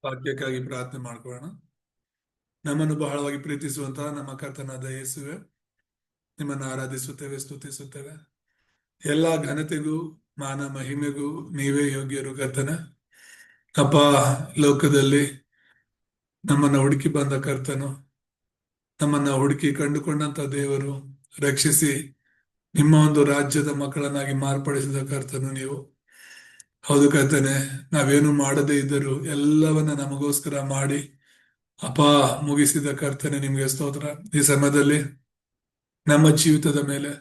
ವಾಕ್ಯಕ್ಕಾಗಿ ಪ್ರಾರ್ಥನೆ ಮಾಡ್ಕೊಳ್ಳೋಣ. ನಮ್ಮನ್ನು ಬಹಳವಾಗಿ ಪ್ರೀತಿಸುವಂತಹ ನಮ್ಮ ಕರ್ತನಾದ ಯೇಸುವೆ, ನಿಮ್ಮನ್ನು ಆರಾಧಿಸುತ್ತೇವೆ, ಸ್ತುತಿಸುತ್ತೇವೆ. ಎಲ್ಲಾ ಘನತೆಗೂ ಮಾನ ಮಹಿಮೆಗೂ ನೀವೇ ಯೋಗ್ಯರು ಕರ್ತನ. ಅಪ್ಪ, ಲೋಕದಲ್ಲಿ ನಮ್ಮನ್ನ ಹುಡುಕಿ ಬಂದ ಕರ್ತನು, ನಮ್ಮನ್ನ ಹುಡುಕಿ ಕಂಡುಕೊಂಡಂತ ದೇವರು, ರಕ್ಷಿಸಿ ನಿಮ್ಮ ಒಂದು ರಾಜ್ಯದ ಮಕ್ಕಳನ್ನಾಗಿ ಮಾರ್ಪಡಿಸಿದ ಕರ್ತನು ನೀವು. ಹೌದು ಕರ್ತನೆ, ನಾವೇನು ಮಾಡದೇ ಇದ್ದರೂ ಎಲ್ಲವನ್ನ ನಮಗೋಸ್ಕರ ಮಾಡಿ ಅಪ್ಪ ಮುಗಿಸಿದ ಕರ್ತನೆ, ನಿಮ್ಗೆ ಸ್ತೋತ್ರ. ಈ ಸಮಯದಲ್ಲಿ ನಮ್ಮ ಜೀವಿತದ ಮೇಲೆ,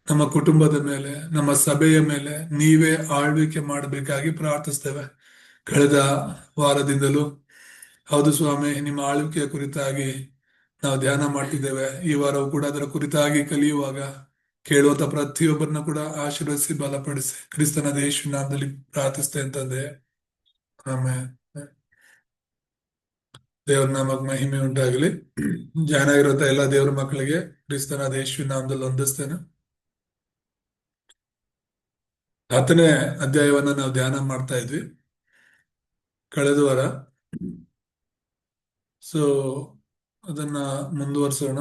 ನಮ್ಮ ಕುಟುಂಬದ ಮೇಲೆ, ನಮ್ಮ ಸಭೆಯ ಮೇಲೆ ನೀವೇ ಆಳ್ವಿಕೆ ಮಾಡಬೇಕಾಗಿ ಪ್ರಾರ್ಥಿಸ್ತೇವೆ. ಕಳೆದ ವಾರದಿಂದಲೂ ಹೌದು ಸ್ವಾಮಿ, ನಿಮ್ಮ ಆಳ್ವಿಕೆಯ ಕುರಿತಾಗಿ ನಾವು ಧ್ಯಾನ ಮಾಡ್ತಿದ್ದೇವೆ. ಈ ವಾರವೂ ಕೂಡ ಅದರ ಕುರಿತಾಗಿ ಕಲಿಯುವಾಗ ಕೇಳುವಂತ ಪ್ರತಿಯೊಬ್ಬರನ್ನ ಕೂಡ ಆಶೀರ್ವದಿಸಿ ಬಲಪಡಿಸಿ ಕ್ರಿಸ್ತನಾದ ಯೇಸು ನಾಮದಲ್ಲಿ ಪ್ರಾರ್ಥಿಸ್ತೇನೆ ಅಂತಂದೆ. ಆಮೇಲೆ ದೇವ್ರ ನಾಮಕ್ಕೆ ಮಹಿಮೆ ಉಂಟಾಗಲಿ. ಜಾಯ್ನ್ ಆಗಿರುವಂತ ಎಲ್ಲ ದೇವರ ಮಕ್ಕಳಿಗೆ ಕ್ರಿಸ್ತನಾದ ಯೇಸು ನಾಮದಲ್ಲಿ ವಂದಿಸ್ತೇನೆ. 10ನೇ ಅಧ್ಯಾಯವನ್ನ ನಾವು ಧ್ಯಾನ ಮಾಡ್ತಾ ಇದ್ವಿ ಕಳೆದ ವಾರ. ಸೊ ಅದನ್ನ ಮುಂದುವರಿಸೋಣ.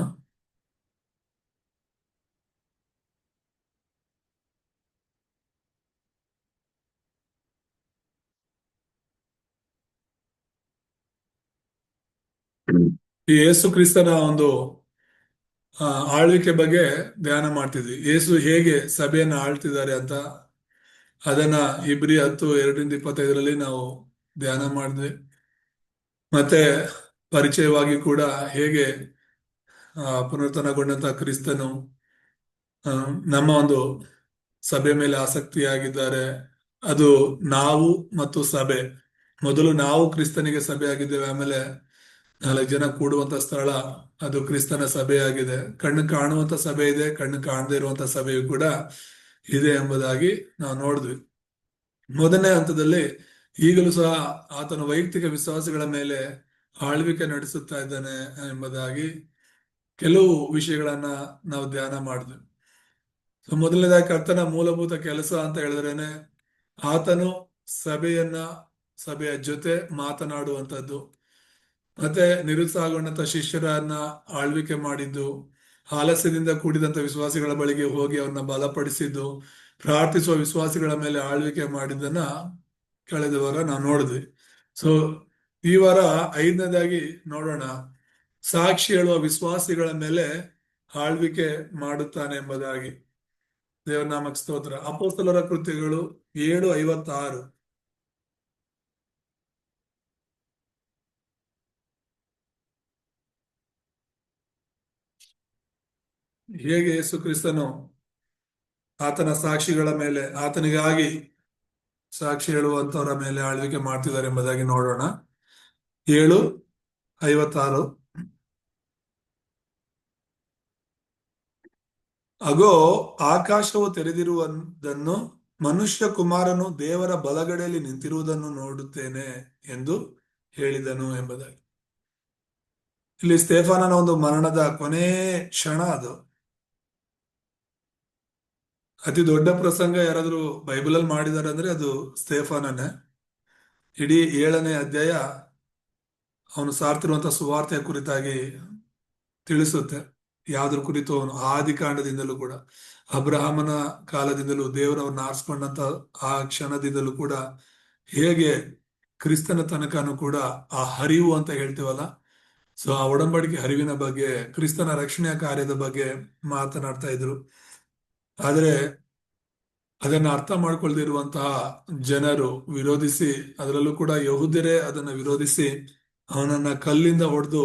ಈ ಯೇಸು ಕ್ರಿಸ್ತನ ಒಂದು ಆಳ್ವಿಕೆ ಬಗ್ಗೆ ಧ್ಯಾನ ಮಾಡ್ತಿದ್ವಿ. ಯೇಸು ಹೇಗೆ ಸಭೆಯನ್ನ ಆಳ್ತಿದ್ದಾರೆ ಅಂತ ಅದನ್ನ ಇಬ್ರಿ 10:2-25 ನಾವು ಧ್ಯಾನ ಮಾಡಿದ್ವಿ. ಮತ್ತೆ ಪರಿಚಯವಾಗಿ ಕೂಡ ಹೇಗೆ ಪುನರ್ತನಗೊಂಡಂತ ಕ್ರಿಸ್ತನು ನಮ್ಮ ಒಂದು ಸಭೆ ಮೇಲೆ ಆಸಕ್ತಿಯಾಗಿದ್ದಾರೆ. ಅದು ನಾವು ಮತ್ತು ಸಭೆ. ಮೊದಲು ನಾವು ಕ್ರಿಸ್ತನಿಗೆ ಸಭೆ ಆಗಿದ್ದೇವೆ, ಆಮೇಲೆ 4 ಜನ ಕೂಡುವಂತ ಸ್ಥಳ ಅದು ಕ್ರಿಸ್ತನ ಸಭೆಯಾಗಿದೆ. ಕಣ್ಣು ಕಾಣುವಂತ ಸಭೆ ಇದೆ, ಕಣ್ಣು ಕಾಣದೇ ಇರುವಂತ ಸಭೆಯು ಕೂಡ ಇದೆ ಎಂಬುದಾಗಿ ನಾವು ನೋಡಿದ್ವಿ. ಮೊದಲನೇ ಹಂತದಲ್ಲಿ ಈಗಲೂ ಸಹ ಆತನ ವೈಯಕ್ತಿಕ ವಿಶ್ವಾಸಗಳ ಮೇಲೆ ಆಳ್ವಿಕೆ ನಡೆಸುತ್ತಾ ಇದ್ದಾನೆ ಎಂಬುದಾಗಿ ಕೆಲವು ವಿಷಯಗಳನ್ನ ನಾವು ಧ್ಯಾನ ಮಾಡಿದ್ವಿ. ಸೊ ಮೊದಲನೇದಾಗಿ ಕರ್ತನ ಮೂಲಭೂತ ಕೆಲಸ ಅಂತ ಹೇಳಿದ್ರೇನೆ ಆತನು ಸಭೆಯ ಜೊತೆ ಮಾತನಾಡುವಂಥದ್ದು, ಮತ್ತೆ ನಿರುತ್ಸಾಹಗೊಂಡಂತ ಶಿಷ್ಯರನ್ನ ಆಳ್ವಿಕೆ ಮಾಡಿದ್ದು, ಆಲಸ್ಯದಿಂದ ಕೂಡಿದಂತ ವಿಶ್ವಾಸಿಗಳ ಬಳಿಗೆ ಹೋಗಿ ಅವನ್ನ ಬಲಪಡಿಸಿದ್ದು, ಪ್ರಾರ್ಥಿಸುವ ವಿಶ್ವಾಸಿಗಳ ಮೇಲೆ ಆಳ್ವಿಕೆ ಮಾಡಿದ್ದನ್ನ ಕಳೆದ ವಾರ ನಾವು ನೋಡಿದ್ವಿ. ಸೊ ಈ ವಾರ 5ನೇದಾಗಿ ನೋಡೋಣ, ಸಾಕ್ಷಿ ಹೇಳುವ ವಿಶ್ವಾಸಿಗಳ ಮೇಲೆ ಆಳ್ವಿಕೆ ಮಾಡುತ್ತಾನೆ ಎಂಬುದಾಗಿ. ದೇವರ ನಾಮಕ್ಕೆ ಸ್ತೋತ್ರ. ಅಪೊಸ್ತಲರ ಕೃತ್ಯಗಳು 7:56. ಹೇಗೆ ಯೇಸು ಕ್ರಿಸ್ತನು ಆತನ ಸಾಕ್ಷಿಗಳ ಮೇಲೆ, ಆತನಿಗಾಗಿ ಸಾಕ್ಷಿ ಹೇಳುವಂತವರ ಮೇಲೆ ಆಳ್ವಿಕೆ ಮಾಡ್ತಿದ್ದಾರೆ ಎಂಬುದಾಗಿ ನೋಡೋಣ. 7:56. ಅಗೋ, ಆಕಾಶವು ತೆರೆದಿರುವುದನ್ನು, ಮನುಷ್ಯ ಕುಮಾರನು ದೇವರ ಬಲಗಡೆಯಲ್ಲಿ ನಿಂತಿರುವುದನ್ನು ನೋಡುತ್ತೇನೆ ಎಂದು ಹೇಳಿದನು ಎಂಬುದಾಗಿ. ಇಲ್ಲಿ ಸ್ತೆಫನನ ಒಂದು ಮರಣದ ಕೊನೆ ಕ್ಷಣ ಅದು. ಅತಿ ದೊಡ್ಡ ಪ್ರಸಂಗ ಯಾರಾದ್ರೂ ಬೈಬಲ್ ಅಲ್ಲಿ ಮಾಡಿದಾರೆ ಅಂದ್ರೆ ಅದು ಸ್ತೆಫನನೇ. ಇಡೀ 7ನೇ ಅಧ್ಯಾಯ ಅವನು ಸಾರ್ತಿರುವಂತ ಸುವಾರ್ತೆಯ ಕುರಿತಾಗಿ ತಿಳಿಸುತ್ತೆ. ಯಾವ್ದ್ರ ಕುರಿತು ಅವನು ಆದಿಕಾಂಡದಿಂದಲೂ ಕೂಡ, ಅಬ್ರಹಾಮನ ಕಾಲದಿಂದಲೂ ದೇವರವ್ರನ್ನ ಆರಿಸ್ಕೊಂಡಂತ ಆ ಕ್ಷಣದಿಂದಲೂ ಕೂಡ ಹೇಗೆ ಕ್ರಿಸ್ತನ ತನಕನೂ ಕೂಡ ಆ ಹರಿವು ಅಂತ ಹೇಳ್ತೀವಲ್ಲ, ಸೊ ಆ ಒಡಂಬಡಿಕೆ ಹರಿವಿನ ಬಗ್ಗೆ, ಕ್ರಿಸ್ತನ ರಕ್ಷಣೆಯ ಕಾರ್ಯದ ಬಗ್ಗೆ ಮಾತನಾಡ್ತಾ ಇದ್ರು. ಆದ್ರೆ ಅದನ್ನ ಅರ್ಥ ಮಾಡ್ಕೊಳ್ದಿರುವಂತಹ ಜನರು ವಿರೋಧಿಸಿ, ಅದರಲ್ಲೂ ಕೂಡ ಯಹೂದ್ಯರೇ ಅದನ್ನ ವಿರೋಧಿಸಿ ಅವನನ್ನ ಕಲ್ಲಿಂದ ಹೊಡೆದು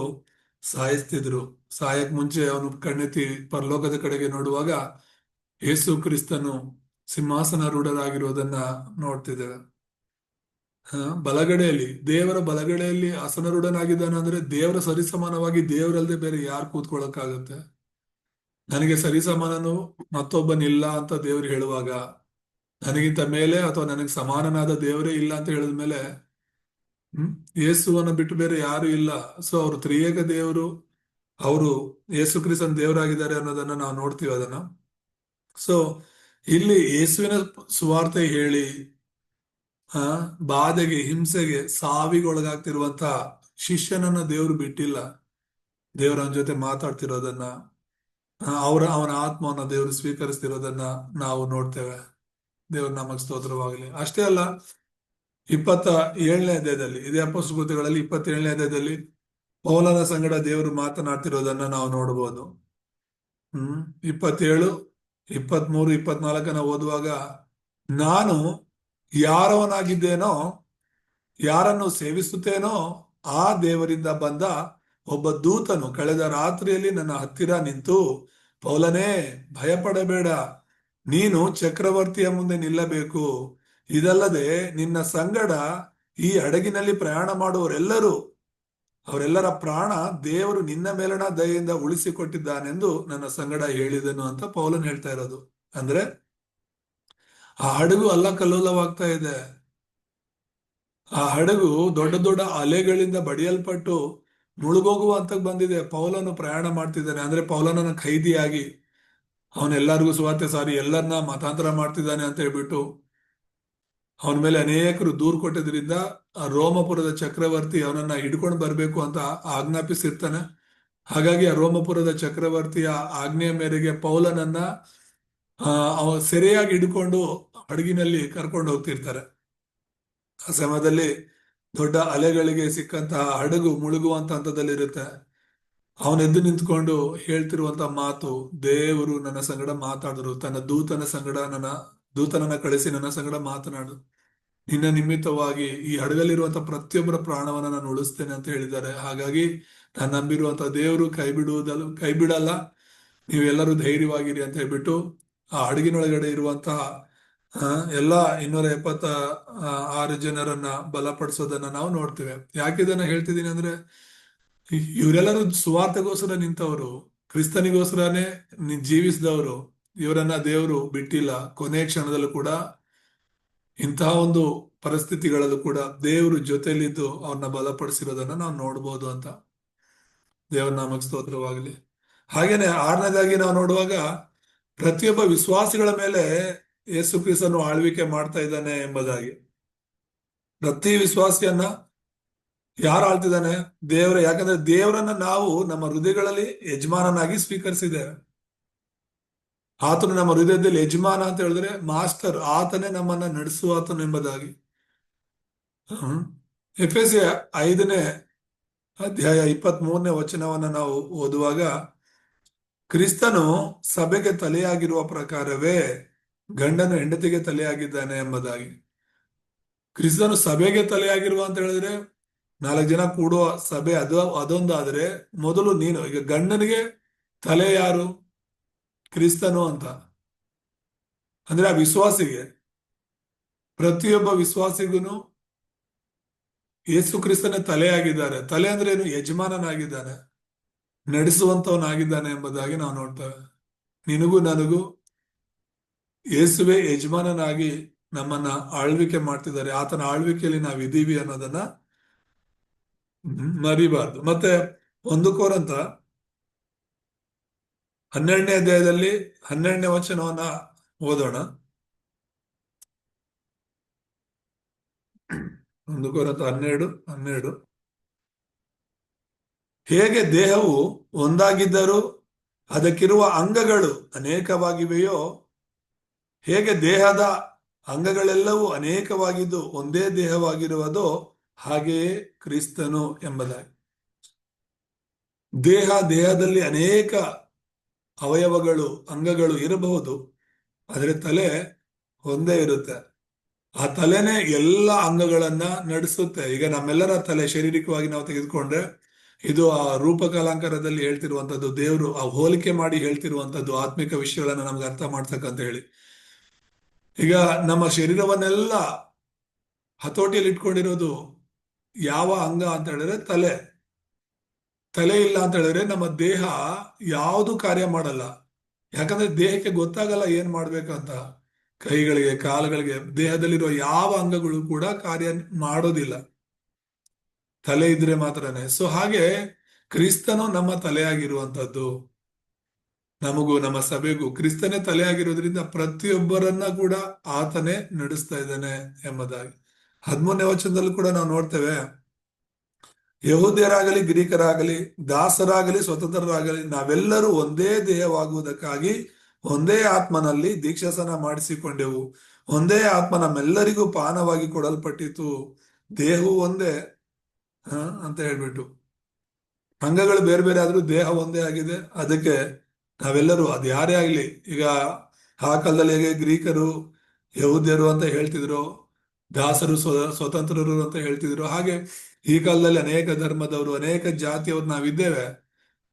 ಸಾಯಿಸ್ತಿದ್ರು. ಸಾಯಕ್ ಮುಂಚೆ ಅವನು ಕಣ್ಣೆತ್ತಿ ಪರಲೋಕದ ಕಡೆಗೆ ನೋಡುವಾಗ ಯೇಸು ಕ್ರಿಸ್ತನು ಸಿಂಹಾಸನಾರೂಢರಾಗಿರುವುದನ್ನ ನೋಡ್ತಿದ್ದೇವೆ. ಬಲಗಡೆಯಲ್ಲಿ, ದೇವರ ಬಲಗಡೆಯಲ್ಲಿ ಆಸನಾರೂಢನಾಗಿದ್ದಾನೆ ಅಂದ್ರೆ ದೇವರ ಸರಿಸಮಾನವಾಗಿ ದೇವರಲ್ಲದೆ ಬೇರೆ ಯಾರು ಕೂತ್ಕೊಳ್ಳಕ್ಕಾಗತ್ತೆ? ನನಗೆ ಸರಿಸಮಾನನು ಮತ್ತೊಬ್ಬನಿಲ್ಲ ಅಂತ ದೇವರು ಹೇಳುವಾಗ, ನನಗಿಂತ ಮೇಲೆ ಅಥವಾ ನನಗೆ ಸಮಾನನಾದ ದೇವರೇ ಇಲ್ಲ ಅಂತ ಹೇಳಿದ ಮೇಲೆ ಯೇಸುವನ್ನ ಬಿಟ್ಟು ಬೇರೆ ಯಾರು ಇಲ್ಲ. ಸೊ ಅವರು ತ್ರಿಯೇಕ ದೇವರು, ಅವರು ಯೇಸು ಕ್ರಿಸ್ತನ್ ದೇವರಾಗಿದ್ದಾರೆ ಅನ್ನೋದನ್ನ ನಾವು ನೋಡ್ತೀವಿ ಅದನ್ನ. ಸೊ ಇಲ್ಲಿ ಯೇಸುವಿನ ಸುವಾರ್ತೆ ಹೇಳಿ ಆ ಬಾಧೆಗೆ, ಹಿಂಸೆಗೆ, ಸಾವಿಗೊಳಗಾಗ್ತಿರುವಂತ ಶಿಷ್ಯನನ್ನ ದೇವರು ಬಿಟ್ಟಿಲ್ಲ. ದೇವರ ಅವನ ಜೊತೆ ಮಾತಾಡ್ತಿರೋದನ್ನ, ಅವನ ಆತ್ಮವನ್ನ ದೇವರು ಸ್ವೀಕರಿಸ್ತಿರೋದನ್ನ ನಾವು ನೋಡ್ತೇವೆ. ದೇವ್ರ ನಾಮಕ್ಕೆ ಸ್ತೋತ್ರವಾಗಲಿ. ಅಷ್ಟೇ ಅಲ್ಲ, 27ನೇ ಅಧ್ಯಾಯದಲ್ಲಿ, ಇದೇ ಅಪೊಸ್ತಲಗಳಲ್ಲಿ 27ನೇ ಅಧ್ಯಾಯದಲ್ಲಿ ಪೌಲನ ಸಂಗಡ ದೇವರು ಮಾತನಾಡ್ತಿರೋದನ್ನ ನಾವು ನೋಡಬಹುದು. 27, 23, 24 ಓದುವಾಗ, ನಾನು ಯಾರವನಾಗಿದ್ದೇನೋ, ಯಾರನ್ನು ಸೇವಿಸುತ್ತೇನೋ ಆ ದೇವರಿಂದ ಬಂದ ಒಬ್ಬ ದೂತನು ಕಳೆದ ರಾತ್ರಿಯಲ್ಲಿ ನನ್ನ ಹತ್ತಿರ ನಿಂತು, ಪೌಲನೇ, ಭಯಪಡಬೇಡ, ನೀನು ಚಕ್ರವರ್ತಿಯ ಮುಂದೆ ನಿಲ್ಲಬೇಕು. ಇದಲ್ಲದೆ ನಿನ್ನ ಸಂಗಡ ಈ ಹಡಗಿನಲ್ಲಿ ಪ್ರಯಾಣ ಮಾಡುವವರೆಲ್ಲರೂ, ಅವರೆಲ್ಲರ ಪ್ರಾಣ ದೇವರು ನಿನ್ನ ಮೇಲಣ ದಯೆಯಿಂದ ಉಳಿಸಿಕೊಟ್ಟಿದ್ದಾನೆಂದು ನನ್ನ ಸಂಗಡ ಹೇಳಿದನು ಅಂತ ಪೌಲನ್ ಹೇಳ್ತಾ ಇರೋದು. ಅಂದ್ರೆ ಆ ಹಡಗು ಅಲ್ಲಕಲ್ಲೋಲವಾಗ್ತಾ ಇದೆ. ಆ ಹಡಗು ದೊಡ್ಡ ದೊಡ್ಡ ಅಲೆಗಳಿಂದ ಬಡಿಯಲ್ಪಟ್ಟು ಮುಳುಗೋಗುವ ಹಂತಕ್ಕೆ ಬಂದಿದೆ. ಪೌಲನು ಪ್ರಯಾಣ ಮಾಡ್ತಿದ್ದಾನೆ, ಅಂದ್ರೆ ಪೌಲನನ್ನ ಖೈದಿಯಾಗಿ ಅವನೆಲ್ಲರಿಗೂ ಸುವಾರ್ತೆ ಸಾರಿ ಎಲ್ಲರನ್ನ ಮತಾಂತರ ಮಾಡ್ತಿದ್ದಾನೆ ಅಂತ ಹೇಳ್ಬಿಟ್ಟು ಅವನ ಮೇಲೆ ಅನೇಕರು ದೂರು ಕೊಟ್ಟಿದ್ರಿಂದ ಆ ರೋಮಪುರದ ಚಕ್ರವರ್ತಿ ಅವನನ್ನ ಹಿಡ್ಕೊಂಡು ಬರ್ಬೇಕು ಅಂತ ಆಜ್ಞಾಪಿಸಿರ್ತಾನೆ. ಹಾಗಾಗಿ ಆ ರೋಮಪುರದ ಚಕ್ರವರ್ತಿಯ ಆಜ್ಞೆಯ ಮೇರೆಗೆ ಪೌಲನನ್ನ ಸೆರೆಯಾಗಿ ಹಿಡ್ಕೊಂಡು ಹಡಗಿನಲ್ಲಿ ಕರ್ಕೊಂಡು ಹೋಗ್ತಿರ್ತಾರೆ. ಆ ಸಮಯದಲ್ಲಿ ದೊಡ್ಡ ಅಲೆಗಳಿಗೆ ಸಿಕ್ಕಂತಹ ಹಡಗು ಮುಳುಗುವಂತ ಹಂತದಲ್ಲಿರುತ್ತೆ. ಅವನೆದ್ದು ನಿಂತ್ಕೊಂಡು ಹೇಳ್ತಿರುವಂತ ಮಾತು, ದೇವರು ನನ್ನ ಸಂಗಡ ಮಾತಾಡಿದ್ರು, ತನ್ನ ದೂತನನ್ನ ಕಳಿಸಿ ನನ್ನ ಸಂಗಡ ಮಾತನಾಡು, ನಿನ್ನ ನಿಮಿತ್ತವಾಗಿ ಈ ಹಡಗಲ್ಲಿರುವಂತ ಪ್ರತಿಯೊಬ್ಬರ ಪ್ರಾಣವನ್ನ ನಾನು ಉಳಿಸ್ತೇನೆ ಅಂತ ಹೇಳಿದ್ದಾರೆ. ಹಾಗಾಗಿ ನಾನು ನಂಬಿರುವಂತ ದೇವರು ಕೈ ಬಿಡಲ್ಲ, ನೀವೆಲ್ಲರೂ ಧೈರ್ಯವಾಗಿರಿ ಅಂತ ಹೇಳ್ಬಿಟ್ಟು ಆ ಹಡಗಿನೊಳಗಡೆ ಇರುವಂತಹ ಎಲ್ಲ 276 ಜನರನ್ನ ಬಲಪಡಿಸೋದನ್ನ ನಾವು ನೋಡ್ತೇವೆ. ಯಾಕೆ ಇದನ್ನ ಹೇಳ್ತಿದ್ದೀನಿ ಅಂದ್ರೆ, ಇವರೆಲ್ಲರೂ ಸುವಾರ್ತೆಗೋಸ್ಕರ ನಿಂತವರು, ಕ್ರಿಸ್ತನಿಗೋಸ್ಕರನೇ ಜೀವಿಸಿದವರು. ಇವರನ್ನ ದೇವರು ಬಿಟ್ಟಿಲ್ಲ. ಕೊನೆ ಕ್ಷಣದಲ್ಲೂ ಕೂಡ, ಇಂತಹ ಒಂದು ಪರಿಸ್ಥಿತಿಗಳಲ್ಲೂ ಕೂಡ ದೇವರು ಜೊತೆಲಿದ್ದು ಅವ್ರನ್ನ ಬಲಪಡಿಸಿರೋದನ್ನ ನಾವು ನೋಡ್ಬೋದು ಅಂತ. ದೇವರ ನಾಮಕ್ಕೆ ಸ್ತೋತ್ರವಾಗಲಿ. ಹಾಗೇನೆ 6ನೇದಾಗಿ ನಾವು ನೋಡುವಾಗ, ಪ್ರತಿಯೊಬ್ಬ ವಿಶ್ವಾಸಿಗಳ ಮೇಲೆ ಯೇಸು ಕ್ರಿಸ್ತನು ಆಳ್ವಿಕೆ ಮಾಡ್ತಾ ಇದ್ದಾನೆ ಎಂಬುದಾಗಿ. ಪ್ರತಿ ವಿಶ್ವಾಸಿಯನ್ನ ಯಾರು ಆಳ್ತಿದ್ದಾನೆ? ದೇವರೇ. ಯಾಕಂದ್ರೆ ದೇವರನ್ನ ನಾವು ನಮ್ಮ ಹೃದಯಗಳಲ್ಲಿ ಯಜಮಾನನಾಗಿ ಸ್ವೀಕರಿಸಿದ್ದೇವೆ. ಆತನು ನಮ್ಮ ಹೃದಯದಲ್ಲಿ ಯಜಮಾನ ಅಂತ ಹೇಳಿದ್ರೆ ಮಾಸ್ಟರ್, ಆತನೇ ನಮ್ಮನ್ನ ನಡೆಸುವಾತನು ಎಂಬುದಾಗಿ. ಎಫೆಸಿಯ 5ನೇ ಅಧ್ಯಾಯ 23ನೇ ವಚನವನ್ನ ನಾವು ಓದುವಾಗ, ಕ್ರಿಸ್ತನು ಸಭೆಗೆ ತಲೆಯಾಗಿರುವ ಪ್ರಕಾರವೇ ಗಂಡನು ಹೆಂಡತಿಗೆ ತಲೆಯಾಗಿದ್ದಾನೆ ಎಂಬುದಾಗಿ. ಕ್ರಿಸ್ತನು ಸಭೆಗೆ ತಲೆಯಾಗಿರುವ ಅಂತ ಹೇಳಿದ್ರೆ 4 ಜನ ಕೂಡುವ ಸಭೆ ಅದೊಂದಾದ್ರೆ, ಮೊದಲು ನೀನು, ಈಗ ಗಂಡನಿಗೆ ತಲೆ ಯಾರು? ಕ್ರಿಸ್ತನು ಅಂತ. ಅಂದ್ರೆ ಆ ವಿಶ್ವಾಸಿಗೆ, ಪ್ರತಿಯೊಬ್ಬ ವಿಶ್ವಾಸಿಗೂ ಯೇಸು ಕ್ರಿಸ್ತನೇ ತಲೆಯಾಗಿದ್ದಾರೆ. ತಲೆ ಅಂದ್ರೆ ಏನು? ಯಜಮಾನನಾಗಿದ್ದಾನೆ, ನಡೆಸುವಂತವನಾಗಿದ್ದಾನೆ ಎಂಬುದಾಗಿ ನಾವು ನೋಡ್ತೇವೆ. ನಿನಗೂ ನನಗೂ ಯೇಸುವೆ ಯಜಮಾನನಾಗಿ ನಮ್ಮನ್ನ ಆಳ್ವಿಕೆ ಮಾಡ್ತಿದ್ದಾರೆ. ಆತನ ಆಳ್ವಿಕೆಯಲ್ಲಿ ನಾವಿದ್ದೀವಿ ಅನ್ನೋದನ್ನ ಮರಿಬಾರ್ದು. ಮತ್ತೆ 1 ಕೊರಿಂಥ 12ನೇ ಅಧ್ಯಾಯದಲ್ಲಿ 12ನೇ ವಚನವನ್ನ ಓದೋಣ. 1 ಕೊರಿಂಥ 12:12. ಹೇಗೆ ದೇಹವು ಒಂದಾಗಿದ್ದರೂ ಅದಕ್ಕಿರುವ ಅಂಗಗಳು ಅನೇಕವಾಗಿವೆಯೋ, ಹೇಗೆ ದೇಹದ ಅಂಗಗಳೆಲ್ಲವೂ ಅನೇಕವಾಗಿದ್ದು ಒಂದೇ ದೇಹವಾಗಿರುವುದೋ, ಹಾಗೆಯೇ ಕ್ರಿಸ್ತನು ಎಂಬುದಾಗಿ. ದೇಹದಲ್ಲಿ ಅನೇಕ ಅವಯವಗಳು, ಅಂಗಗಳು ಇರಬಹುದು, ಆದರೆ ತಲೆ ಒಂದೇ ಇರುತ್ತೆ. ಆ ತಲೆನೇ ಎಲ್ಲ ಅಂಗಗಳನ್ನ ನಡೆಸುತ್ತೆ. ಈಗ ನಮ್ಮೆಲ್ಲರ ತಲೆ ಶಾರೀರಿಕವಾಗಿ ನಾವು ತೆಗೆದುಕೊಂಡ್ರೆ, ಇದು ಆ ರೂಪಕಲಾಂಕಾರದಲ್ಲಿ ಹೇಳ್ತಿರುವಂತದ್ದು, ದೇವರು ಆ ಹೋಲಿಕೆ ಮಾಡಿ ಹೇಳ್ತಿರುವಂತದ್ದು ಆತ್ಮಿಕ ವಿಷಯಗಳನ್ನ ನಮ್ಗೆ ಅರ್ಥ ಮಾಡ್ಸಕ್ಕಂತ ಹೇಳಿ. ಈಗ ನಮ್ಮ ಶರೀರವನ್ನೆಲ್ಲ ಹತೋಟಿಯಲ್ಲಿ ಇಟ್ಕೊಂಡಿರೋದು ಯಾವ ಅಂಗ ಅಂತ ಹೇಳಿದ್ರೆ ತಲೆ. ತಲೆ ಇಲ್ಲ ಅಂತ ಹೇಳಿದ್ರೆ ನಮ್ಮ ದೇಹ ಯಾವುದು ಕಾರ್ಯ ಮಾಡಲ್ಲ. ಯಾಕಂದ್ರೆ ದೇಹಕ್ಕೆ ಗೊತ್ತಾಗಲ್ಲ ಏನ್ ಮಾಡ್ಬೇಕಂತ. ಕೈಗಳಿಗೆ, ಕಾಲುಗಳಿಗೆ, ದೇಹದಲ್ಲಿರುವ ಯಾವ ಅಂಗಗಳು ಕೂಡ ಕಾರ್ಯ ಮಾಡೋದಿಲ್ಲ, ತಲೆ ಇದ್ರೆ ಮಾತ್ರನೇ. ಸೊ ಹಾಗೆ ಕ್ರಿಸ್ತನು ನಮ್ಮ ತಲೆಯಾಗಿರುವಂತದ್ದು. ನಮಗೂ ನಮ್ಮ ಸಭೆಗೂ ಕ್ರಿಸ್ತನೇ ತಲೆಯಾಗಿರೋದ್ರಿಂದ ಪ್ರತಿಯೊಬ್ಬರನ್ನ ಕೂಡ ಆತನೇ ನಡೆಸ್ತಾ ಇದ್ದಾನೆ ಎಂಬುದಾಗಿ. 13ನೇ ವಚನದಲ್ಲೂ ಕೂಡ ನಾವು ನೋಡ್ತೇವೆ, ಯಹೂದ್ಯರಾಗಲಿ ಗ್ರೀಕರಾಗಲಿ, ದಾಸರಾಗಲಿ ಸ್ವತಂತ್ರರಾಗಲಿ, ನಾವೆಲ್ಲರೂ ಒಂದೇ ದೇಹವಾಗುವುದಕ್ಕಾಗಿ ಒಂದೇ ಆತ್ಮನಲ್ಲಿ ದೀಕ್ಷಾಸನ ಮಾಡಿಸಿಕೊಂಡೆವು. ಒಂದೇ ಆತ್ಮ ನಮ್ಮೆಲ್ಲರಿಗೂ ಪಾನವಾಗಿ ಕೊಡಲ್ಪಟ್ಟಿತು. ದೇಹವು ಒಂದೇ ಅಂತ ಹೇಳ್ಬಿಟ್ಟು, ಅಂಗಗಳು ಬೇರೆ ಬೇರೆ ಆದ್ರೂ ದೇಹ ಒಂದೇ ಆಗಿದೆ. ಅದಕ್ಕೆ ನಾವೆಲ್ಲರೂ ಅದು ಯಾರೇ ಆಗ್ಲಿ, ಈಗ ಆ ಕಾಲದಲ್ಲಿ ಹೇಗೆ ಗ್ರೀಕರು ಯಹೂದ್ಯರು ಅಂತ ಹೇಳ್ತಿದ್ರು, ದಾಸರು ಸ್ವತಂತ್ರರು ಅಂತ ಹೇಳ್ತಿದ್ರು, ಹಾಗೆ ಈ ಕಾಲದಲ್ಲಿ ಅನೇಕ ಧರ್ಮದವರು, ಅನೇಕ ಜಾತಿಯವರು ನಾವಿದ್ದೇವೆ.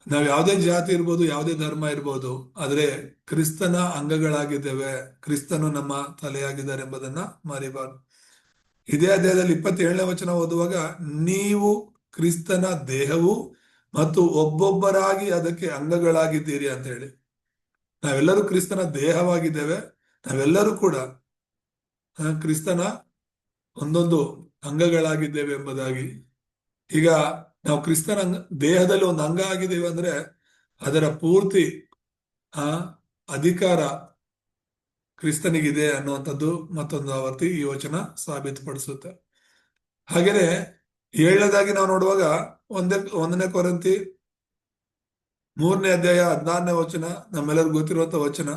ನಾವು ಯಾವುದೇ ಜಾತಿ ಇರ್ಬೋದು, ಯಾವುದೇ ಧರ್ಮ ಇರ್ಬೋದು, ಆದ್ರೆ ಕ್ರಿಸ್ತನ ಅಂಗಗಳಾಗಿದ್ದೇವೆ. ಕ್ರಿಸ್ತನು ನಮ್ಮ ತಲೆಯಾಗಿದ್ದಾರೆ ಎಂಬುದನ್ನ ಮರಿಬಾರ್ದು. ಇದೇ ಅಧ್ಯಾಯದಲ್ಲಿ 27ನೇ ವಚನ ಓದುವಾಗ, ನೀವು ಕ್ರಿಸ್ತನ ದೇಹವು ಮತ್ತು ಒಬ್ಬೊಬ್ಬರಾಗಿ ಅದಕ್ಕೆ ಅಂಗಗಳಾಗಿದ್ದೀರಿ ಅಂತ ಹೇಳಿ. ನಾವೆಲ್ಲರೂ ಕ್ರಿಸ್ತನ ದೇಹವಾಗಿದ್ದೇವೆ. ನಾವೆಲ್ಲರೂ ಕೂಡ ಕ್ರಿಸ್ತನ ಒಂದೊಂದು ಅಂಗಗಳಾಗಿದ್ದೇವೆ ಎಂಬುದಾಗಿ. ಈಗ ನಾವು ಕ್ರಿಸ್ತನ ದೇಹದಲ್ಲಿ ಒಂದು ಅಂಗ ಆಗಿದ್ದೇವೆ ಅಂದ್ರೆ ಅದರ ಪೂರ್ತಿ ಆ ಅಧಿಕಾರ ಕ್ರಿಸ್ತನಿಗಿದೆ ಅನ್ನುವಂಥದ್ದು ಮತ್ತೊಂದು ಆವರ್ತಿ ಈ ವಚನ ಸಾಬೀತುಪಡಿಸುತ್ತೆ. ಹಾಗೇನೆ ಏಳನೇದಾಗಿ ನಾವು ನೋಡುವಾಗ 1ನೇ ಕೊರಿಂಥಿ 3ನೇ ಅಧ್ಯಾಯ 16ನೇ ವಚನ ನಮ್ಮೆಲ್ಲರಿಗೂ ಗೊತ್ತಿರುವಂತ ವಚನ.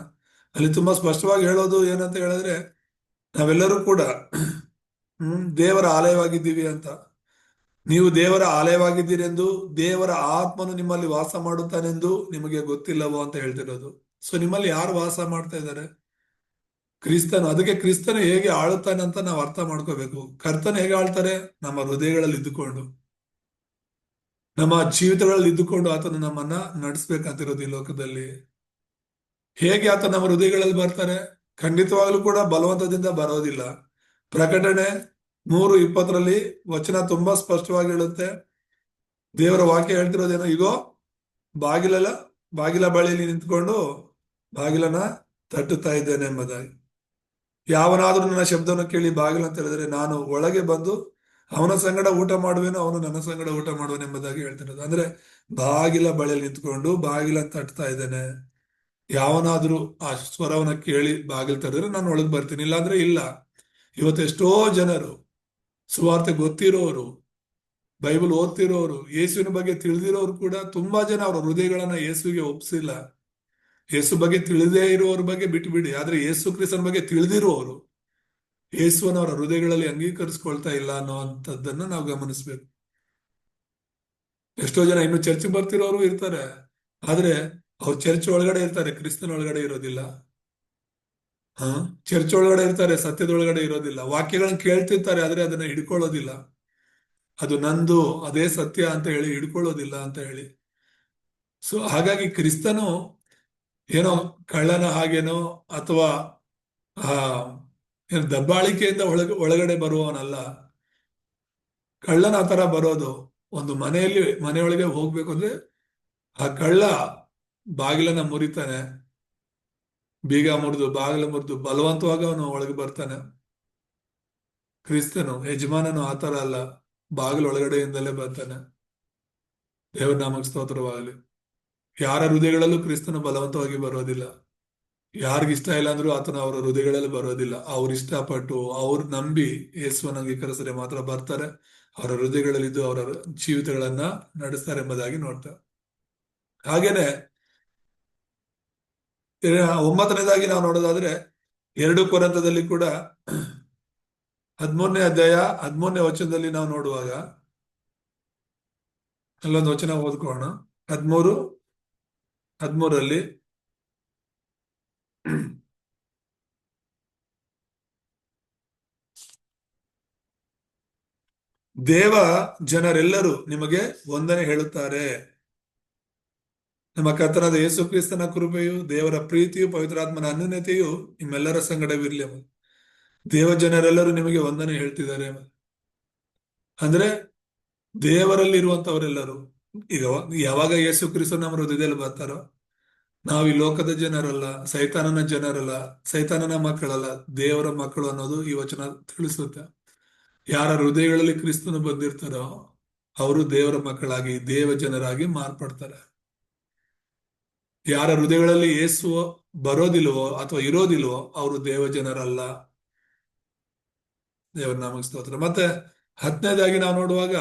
ಅಲ್ಲಿ ತುಂಬಾ ಸ್ಪಷ್ಟವಾಗಿ ಹೇಳೋದು ಏನಂತ ಹೇಳಿದ್ರೆ, ನಾವೆಲ್ಲರೂ ಕೂಡ ದೇವರ ಆಲಯವಾಗಿದ್ದೀವಿ ಅಂತ. ನೀವು ದೇವರ ಆಲಯವಾಗಿದ್ದೀರೆಂದು ದೇವರ ಆತ್ಮನು ನಿಮ್ಮಲ್ಲಿ ವಾಸ ಮಾಡುತ್ತಾನೆಂದು ನಿಮಗೆ ಗೊತ್ತಿಲ್ಲವೋ ಅಂತ ಹೇಳ್ತಿರೋದು. ಸೊ ನಿಮ್ಮಲ್ಲಿ ಯಾರು ವಾಸ ಮಾಡ್ತಾ ಇದ್ದಾರೆ? ಕ್ರಿಸ್ತನು. ಅದಕ್ಕೆ ಕ್ರಿಸ್ತನು ಹೇಗೆ ಆಳುತ್ತಾನೆ ಅಂತ ನಾವು ಅರ್ಥ ಮಾಡ್ಕೋಬೇಕು. ಕರ್ತನು ಹೇಗೆ ಆಳ್ತಾರೆ? ನಮ್ಮ ಹೃದಯಗಳಲ್ಲಿ ಇದ್ದುಕೊಂಡು, ನಮ್ಮ ಜೀವಿತಗಳಲ್ಲಿ ಇದ್ದುಕೊಂಡು ಆತನು ನಮ್ಮನ್ನ ನಡೆಸ್ಬೇಕಂತಿರೋದು ಈ ಲೋಕದಲ್ಲಿ. ಹೇಗೆ ಆತ ನಮ್ಮ ಹೃದಯಗಳಲ್ಲಿ ಬರ್ತಾರೆ? ಖಂಡಿತವಾಗ್ಲೂ ಕೂಡ ಬಲವಂತದಿಂದ ಬರೋದಿಲ್ಲ. ಪ್ರಕಟಣೆ 3:20ರಲ್ಲಿ ವಚನ ತುಂಬಾ ಸ್ಪಷ್ಟವಾಗಿ ಹೇಳುತ್ತೆ. ದೇವರ ವಾಕ್ಯ ಹೇಳ್ತಿರೋದೇನೋ, ಈಗೋ ಬಾಗಿಲ ಬಳಿಯಲ್ಲಿ ನಿಂತ್ಕೊಂಡು ಬಾಗಿಲನ್ನ ತಟ್ಟುತ್ತಾ ಇದ್ದೇನೆ ಎಂಬುದಾಗಿ. ಯಾವನಾದ್ರೂ ನನ್ನ ಶಬ್ದವನ್ನು ಕೇಳಿ ಬಾಗಿಲನ್ನು ತೆರೆದರೆ ನಾನು ಒಳಗೆ ಬಂದು ಅವನ ಸಂಗಡ ಊಟ ಮಾಡುವೇನೋ, ಅವನು ನನ್ನ ಸಂಗಡ ಊಟ ಮಾಡುವನು ಎಂಬುದಾಗಿ ಹೇಳ್ತಿರೋದು. ಅಂದ್ರೆ ಬಾಗಿಲ ಬಳಿಯಲ್ಲಿ ನಿಂತ್ಕೊಂಡು ಬಾಗಿಲನ್ನು ತಟ್ತಾ ಇದ್ದೇನೆ. ಯಾವನಾದ್ರೂ ಆ ಸ್ವರವನ್ನ ಕೇಳಿ ಬಾಗಿಲು ತೆರೆದ್ರೆ ನಾನು ಒಳಗೆ ಬರ್ತೀನಿ, ಇಲ್ಲಾಂದ್ರೆ ಇಲ್ಲ. ಇವತ್ತು ಎಷ್ಟೋ ಜನರು ಸುವಾರ್ತೆ ಗೊತ್ತಿರೋರು, ಬೈಬಲ್ ಓದ್ತಿರೋರು, ಯೇಸುವಿನ ಬಗ್ಗೆ ತಿಳಿದಿರೋರು ಕೂಡ ತುಂಬಾ ಜನ ಅವರ ಹೃದಯಗಳನ್ನ ಯೇಸುವಿಗೆ ಒಪ್ಸಿಲ್ಲ. ಯೇಸು ಬಗ್ಗೆ ತಿಳಿದೇ ಇರುವವ್ರ ಬಗ್ಗೆ ಬಿಟ್ಟುಬಿಡಿ, ಆದ್ರೆ ಯೇಸು ಕ್ರಿಸ್ತನ ಬಗ್ಗೆ ತಿಳಿದಿರುವವರು ಯೇಸುವನ್ನ ಅವರ ಹೃದಯಗಳಲ್ಲಿ ಅಂಗೀಕರಿಸ್ಕೊಳ್ತಾ ಇಲ್ಲ ಅನ್ನುವಂಥದ್ದನ್ನ ನಾವು ಗಮನಿಸ್ಬೇಕು. ಎಷ್ಟೋ ಜನ ಇನ್ನು ಚರ್ಚ್ ಬರ್ತಿರೋರು ಇರ್ತಾರೆ, ಆದ್ರೆ ಅವ್ರು ಚರ್ಚ್ ಒಳಗಡೆ ಇರ್ತಾರೆ, ಕ್ರಿಸ್ತನ ಒಳಗಡೆ ಇರೋದಿಲ್ಲ. ಚರ್ಚ್ ಒಳಗಡೆ ಇರ್ತಾರೆ, ಸತ್ಯದೊಳಗಡೆ ಇರೋದಿಲ್ಲ. ವಾಕ್ಯಗಳನ್ನ ಕೇಳ್ತಿರ್ತಾರೆ, ಆದ್ರೆ ಅದನ್ನ ಹಿಡ್ಕೊಳ್ಳೋದಿಲ್ಲ. ಅದು ನಂದು, ಅದೇ ಸತ್ಯ ಅಂತ ಹೇಳಿ ಹಿಡ್ಕೊಳ್ಳೋದಿಲ್ಲ ಅಂತ ಹೇಳಿ. ಸೊ ಹಾಗಾಗಿ ಕ್ರಿಸ್ತನು ಏನೋ ಕಳ್ಳನ ಹಾಗೇನೋ ಅಥವಾ ಆ ಏನು ದಬ್ಬಾಳಿಕೆಯಿಂದ ಒಳಗಡೆ ಬರುವವನಲ್ಲ. ಕಳ್ಳನ ಆ ತರ ಬರೋದು, ಒಂದು ಮನೆಯೊಳಗೆ ಹೋಗ್ಬೇಕು ಅಂದ್ರೆ ಆ ಕಳ್ಳ ಬಾಗಿಲನ್ನ ಮುರಿತಾನೆ, ಬೀಗ ಮುರಿದು ಬಾಗಿಲ ಮುರಿದು ಬಲವಂತವಾಗಿ ಅವನು ಒಳಗೆ ಬರ್ತಾನೆ. ಕ್ರಿಸ್ತನು ಯಜಮಾನನು ಆತರ ಅಲ್ಲ, ಬಾಗಿಲು ಒಳಗಡೆಯಿಂದಲೇ ಬರ್ತಾನೆ. ದೇವರ ನಾಮಕ್ಕೆ ಸ್ತೋತ್ರವಾಗಲಿ. ಯಾರ ಹೃದಯಗಳಲ್ಲೂ ಕ್ರಿಸ್ತನು ಬಲವಂತವಾಗಿ ಬರೋದಿಲ್ಲ. ಯಾರಿಗಿಷ್ಟ ಇಲ್ಲ ಅಂದ್ರೂ ಆತನ ಅವರ ಹೃದಯಗಳಲ್ಲಿ ಬರೋದಿಲ್ಲ. ಅವ್ರು ಇಷ್ಟಪಟ್ಟು ಅವ್ರು ನಂಬಿ ಯೇಸುವನ್ನು ಅಂಗೀಕರಿಸಿದ್ರೆ ಮಾತ್ರ ಬರ್ತಾರೆ. ಅವರ ಹೃದಯಗಳಲ್ಲಿದ್ದು ಅವರ ಜೀವಿತಗಳನ್ನ ನಡೆಸ್ತಾರೆ ಎಂಬುದಾಗಿ ನೋಡ್ತಾರೆ. ಹಾಗೇನೆ 9ನೇದಾಗಿ ನಾವು ನೋಡೋದಾದ್ರೆ 2 ಕೊರಿಂಥದಲ್ಲಿ ಕೂಡ 13ನೇ ಅಧ್ಯಾಯ 13ನೇ ವಚನದಲ್ಲಿ ನಾವು ನೋಡುವಾಗ ಅಲ್ಲೊಂದು ವಚನ ಓದ್ಕೋಣ. 13ರಲ್ಲಿ ದೇವ ಜನರೆಲ್ಲರೂ ನಿಮಗೆ ವಂದನೆ ಹೇಳುತ್ತಾರೆ. ನಮ್ಮ ಕರ್ತನಾದ ಯೇಸು ಕ್ರಿಸ್ತನ ಕೃಪೆಯು, ದೇವರ ಪ್ರೀತಿಯು, ಪವಿತ್ರಾತ್ಮನ ಅನ್ಯೋನ್ಯತೆಯು ನಿಮ್ಮೆಲ್ಲರ ಸಂಗಡವಿರಲಿ. ದೇವ ಜನರೆಲ್ಲರೂ ನಿಮಗೆ ವಂದನೆ ಹೇಳ್ತಿದ್ದಾರೆ. ಅಂದ್ರೆ ದೇವರಲ್ಲಿ ಇರುವಂತವರೆಲ್ಲರೂ. ಈಗ ಯಾವಾಗ ಯೇಸು ಕ್ರಿಸ್ತ ನಮ್ಮ ಹೃದಯದಲ್ಲಿ ಬರ್ತಾರೋ, ನಾವು ಈ ಲೋಕದ ಜನರಲ್ಲ, ಸೈತಾನನ ಜನರಲ್ಲ, ಸೈತಾನನ ಮಕ್ಕಳಲ್ಲ, ದೇವರ ಮಕ್ಕಳು ಅನ್ನೋದು ಈ ವಚನ ತಿಳಿಸುತ್ತೆ. ಯಾರ ಹೃದಯಗಳಲ್ಲಿ ಕ್ರಿಸ್ತನು ಬಂದಿರ್ತಾರೋ ಅವರು ದೇವರ ಮಕ್ಕಳಾಗಿ, ದೇವ ಜನರಾಗಿ ಮಾರ್ಪಡ್ತಾರೆ. ಯಾರ ಹೃದಯಗಳಲ್ಲಿ ಯೇಸು ಬರೋದಿಲ್ವೋ ಅಥವಾ ಇರೋದಿಲ್ವೋ ಅವರು ದೇವ ಜನರಲ್ಲ. ದೇವರ ನಾಮಕ್ಕೆ ಸ್ತೋತ್ರ. ಮತ್ತೆ 10ನೇದಾಗಿ ನಾವು ನೋಡುವಾಗ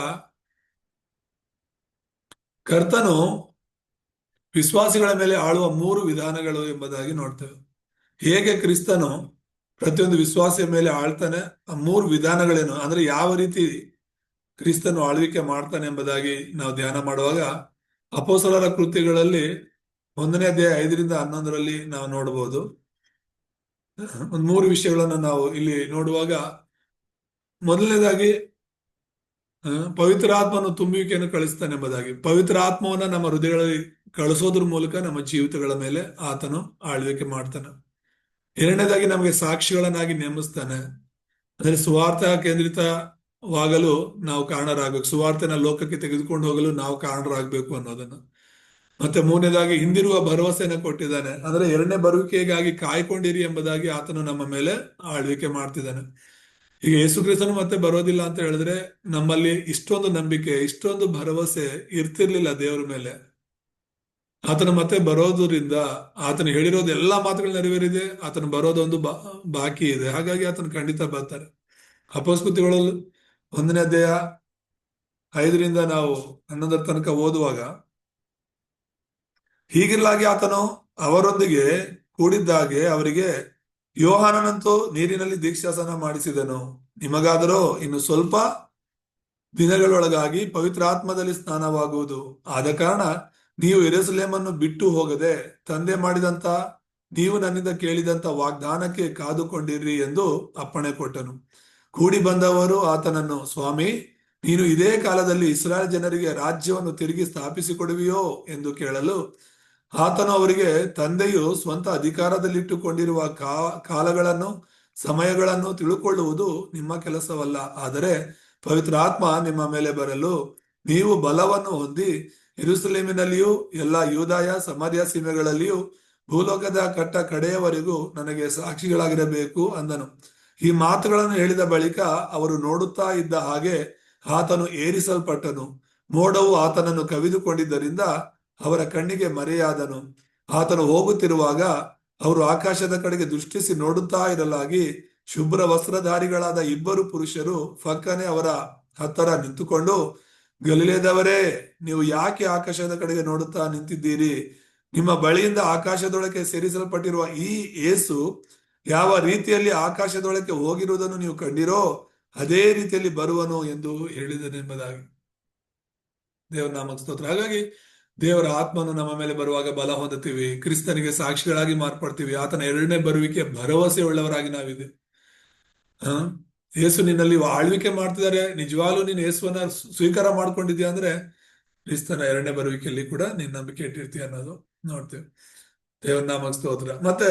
ಕರ್ತನು ವಿಶ್ವಾಸಿಗಳ ಮೇಲೆ ಆಳುವ 3 ವಿಧಾನಗಳು ಎಂಬುದಾಗಿ ನೋಡ್ತೇವೆ. ಹೇಗೆ ಕ್ರಿಸ್ತನು ಪ್ರತಿಯೊಂದು ವಿಶ್ವಾಸಿಯ ಮೇಲೆ ಆಳ್ತಾನೆ, ಆ 3 ವಿಧಾನಗಳೇನು ಅಂದ್ರೆ ಯಾವ ರೀತಿ ಕ್ರಿಸ್ತನು ಆಳ್ವಿಕೆ ಮಾಡ್ತಾನೆ ಎಂಬುದಾಗಿ ನಾವು ಧ್ಯಾನ ಮಾಡುವಾಗ ಅಪೊಸ್ತಲರ ಕೃತ್ಯಗಳಲ್ಲಿ 1ನೇ ಅಧ್ಯಾಯ 5-11 ನಾವು ನೋಡಬಹುದು. ಒಂದು 3 ವಿಷಯಗಳನ್ನು ನಾವು ಇಲ್ಲಿ ನೋಡುವಾಗ, ಮೊದಲನೇದಾಗಿ ಪವಿತ್ರಾತ್ಮನು ತುಂಬುವಿಕೆಯನ್ನು ಕಳಿಸ್ತಾನೆ ಎಂಬುದಾಗಿ. ಪವಿತ್ರ ಆತ್ಮವನ್ನ ನಮ್ಮ ಹೃದಯಗಳಲ್ಲಿ ಕಳಿಸೋದ್ರ ಮೂಲಕ ನಮ್ಮ ಜೀವಿತಗಳ ಮೇಲೆ ಆತನು ಆಳ್ವಿಕೆ ಮಾಡ್ತಾನೆ. 2ನೇದಾಗಿ ನಮಗೆ ಸಾಕ್ಷಿಗಳನ್ನಾಗಿ ನೇಮಿಸ್ತಾನೆ. ಅಂದ್ರೆ ಸುವಾರ್ಥ ಕೇಂದ್ರಿತವಾಗಲು ನಾವು ಕಾರಣರಾಗಬೇಕು, ಸುವಾರ್ತೆನ ಲೋಕಕ್ಕೆ ತೆಗೆದುಕೊಂಡು ಹೋಗಲು ನಾವು ಕಾರಣರಾಗಬೇಕು ಅನ್ನೋದನ್ನ. ಮತ್ತೆ 3ನೇದಾಗಿ ಹಿಂದಿರುವ ಭರವಸೆಯನ್ನು ಕೊಟ್ಟಿದ್ದಾನೆ. ಅಂದ್ರೆ 2ನೇ ಬರುವಿಕೆಗಾಗಿ ಕಾಯ್ಕೊಂಡಿರಿ ಎಂಬುದಾಗಿ ಆತನು ನಮ್ಮ ಮೇಲೆ ಆಳ್ವಿಕೆ ಮಾಡ್ತಿದ್ದಾನೆ. ಈಗ ಯೇಸು ಕ್ರಿಸ್ತನು ಮತ್ತೆ ಬರೋದಿಲ್ಲ ಅಂತ ಹೇಳಿದ್ರೆ ನಮ್ಮಲ್ಲಿ ಇಷ್ಟೊಂದು ನಂಬಿಕೆ, ಇಷ್ಟೊಂದು ಭರವಸೆ ಇರ್ತಿರ್ಲಿಲ್ಲ ದೇವರ ಮೇಲೆ. ಆತನು ಮತ್ತೆ ಬರೋದ್ರಿಂದ ಆತನು ಹೇಳಿರೋದು ಎಲ್ಲಾ ಮಾತುಗಳು ನೆರವೇರಿದೆ, ಆತನು ಬರೋದೊಂದು ಬಾಕಿ ಇದೆ. ಹಾಗಾಗಿ ಆತನು ಖಂಡಿತ ಬರ್ತಾರೆ. ಅಪೊಸ್ತಲಗಳಲ್ಲಿ 1ನೇ ಅಧ್ಯಾಯ 5ರಿಂದ ನಾವು 11 ತನಕ ಓದುವಾಗ, ಹೀಗಿರಲಾಗಿ ಆತನು ಅವರೊಂದಿಗೆ ಕೂಡಿದ್ದಾಗೆ ಅವರಿಗೆ, ಯೋಹಾನನಂತೂ ನೀರಿನಲ್ಲಿ ದೀಕ್ಷಾಸನ ಮಾಡಿಸಿದನು, ನಿಮಗಾದರೂ ಇನ್ನು ಸ್ವಲ್ಪ ದಿನಗಳೊಳಗಾಗಿ ಪವಿತ್ರಾತ್ಮದಲ್ಲಿ ಸ್ನಾನವಾಗುವುದು. ಆದ ಕಾರಣ ನೀವು ಯೆರೂಸಲೇಮನ್ನು ಬಿಟ್ಟು ಹೋಗದೆ ತಂದೆ ಮಾಡಿದಂತ, ನೀವು ನನ್ನಿಂದ ಕೇಳಿದಂತ ವಾಗ್ದಾನಕ್ಕೆ ಕಾದುಕೊಂಡಿರ್ರಿ ಎಂದು ಅಪ್ಪಣೆ ಕೊಟ್ಟನು. ಕೂಡಿ ಬಂದವರು ಆತನನ್ನು, ಸ್ವಾಮಿ, ನೀನು ಇದೇ ಕಾಲದಲ್ಲಿ ಇಸ್ರಾಯೇಲ್ ಜನರಿಗೆ ರಾಜ್ಯವನ್ನು ತಿರುಗಿ ಸ್ಥಾಪಿಸಿಕೊಡುವಿಯೋ ಎಂದು ಕೇಳಲು, ಆತನು ಅವರಿಗೆ, ತಂದೆಯು ಸ್ವಂತ ಅಧಿಕಾರದಲ್ಲಿಟ್ಟುಕೊಂಡಿರುವ ಕಾಲಗಳನ್ನು ಸಮಯಗಳನ್ನು ತಿಳುಕೊಳ್ಳುವುದು ನಿಮ್ಮ ಕೆಲಸವಲ್ಲ. ಆದರೆ ಪವಿತ್ರಾತ್ಮ ನಿಮ್ಮ ಮೇಲೆ ಬರಲು ನೀವು ಬಲವನ್ನು ಹೊಂದಿ ಯೆರೂಸಲೇಮಿನಲ್ಲಿಯೂ ಎಲ್ಲ ಯೂದಾಯ ಸಮಾರ್ಯ ಸೀಮೆಗಳಲ್ಲಿಯೂ ಭೂಲೋಕದ ಕಟ್ಟ ಕಡೆಯವರೆಗೂ ನನಗೆ ಸಾಕ್ಷಿಗಳಾಗಿರಬೇಕು ಅಂದನು. ಈ ಮಾತುಗಳನ್ನು ಹೇಳಿದ ಬಳಿಕ ಅವರು ನೋಡುತ್ತಾ ಇದ್ದ ಹಾಗೆ ಆತನು ಏರಿಸಲ್ಪಟ್ಟನು. ಮೋಡವು ಆತನನ್ನು ಕವಿದುಕೊಂಡಿದ್ದರಿಂದ ಅವರ ಕಣ್ಣಿಗೆ ಮರೆಯಾದನು. ಆತನು ಹೋಗುತ್ತಿರುವಾಗ ಅವರು ಆಕಾಶದ ಕಡೆಗೆ ದೃಷ್ಟಿಸಿ ನೋಡುತ್ತಾ ಇರಲಾಗಿ ಶುಭ್ರ ವಸ್ತ್ರಧಾರಿಗಳಾದ 2 ಪುರುಷರು ಫಕ್ಕನೆ ಅವರ ಹತ್ತಿರ ನಿಂತುಕೊಂಡು, ಗಲಿಲೇದವರೇ, ನೀವು ಯಾಕೆ ಆಕಾಶದ ಕಡೆಗೆ ನೋಡುತ್ತಾ ನಿಂತಿದ್ದೀರಿ? ನಿಮ್ಮ ಬಳಿಯಿಂದ ಆಕಾಶದೊಳಕ್ಕೆ ಸೇರಿಸಲ್ಪಟ್ಟಿರುವ ಈ ಯೇಸು ಯಾವ ರೀತಿಯಲ್ಲಿ ಆಕಾಶದೊಳಕ್ಕೆ ಹೋಗಿರುವುದನ್ನು ನೀವು ಕಂಡಿರೋ ಅದೇ ರೀತಿಯಲ್ಲಿ ಬರುವನು ಎಂದು ಹೇಳಿದನೆಂಬುದಾಗಿ. ದೇವರ ನಾಮಕ್ಕೆ ಸ್ತೋತ್ರ. ಹಾಗಾಗಿ ದೇವರ ಆತ್ಮನು ನಮ್ಮ ಮೇಲೆ ಬರುವಾಗ ಬಲ ಹೊಂದುತ್ತೀವಿ, ಕ್ರಿಸ್ತನಿಗೆ ಸಾಕ್ಷಿಗಳಾಗಿ ಮಾರ್ಪಡ್ತೀವಿ. ಆತನ 2ನೇ ಬರುವಿಕೆ ಭರವಸೆ ಉಳ್ಳವರಾಗಿ ನಾವಿದೆ. ಯೇಸು ನಿನ್ನಲ್ಲಿ ಆಳ್ವಿಕೆ ಮಾಡ್ತಿದ್ದಾರೆ, ನಿಜವಾಗ್ಲೂ ನೀನು ಯೇಸುವನ್ನ ಸ್ವೀಕಾರ ಮಾಡ್ಕೊಂಡಿದ್ಯಾ ಅಂದ್ರೆ ಕ್ರಿಸ್ತನ 2ನೇ ಬರುವಿಕೆಯಲ್ಲಿ ಕೂಡ ನೀನ್ ನಂಬಿಕೆ ಇಟ್ಟಿರ್ತೀಯ ಅನ್ನೋದು ನೋಡ್ತೇವೆ. ದೇವರ ನಾಮಕ್ಕೆ ಸ್ತೋತ್ರ. ಮತ್ತೆ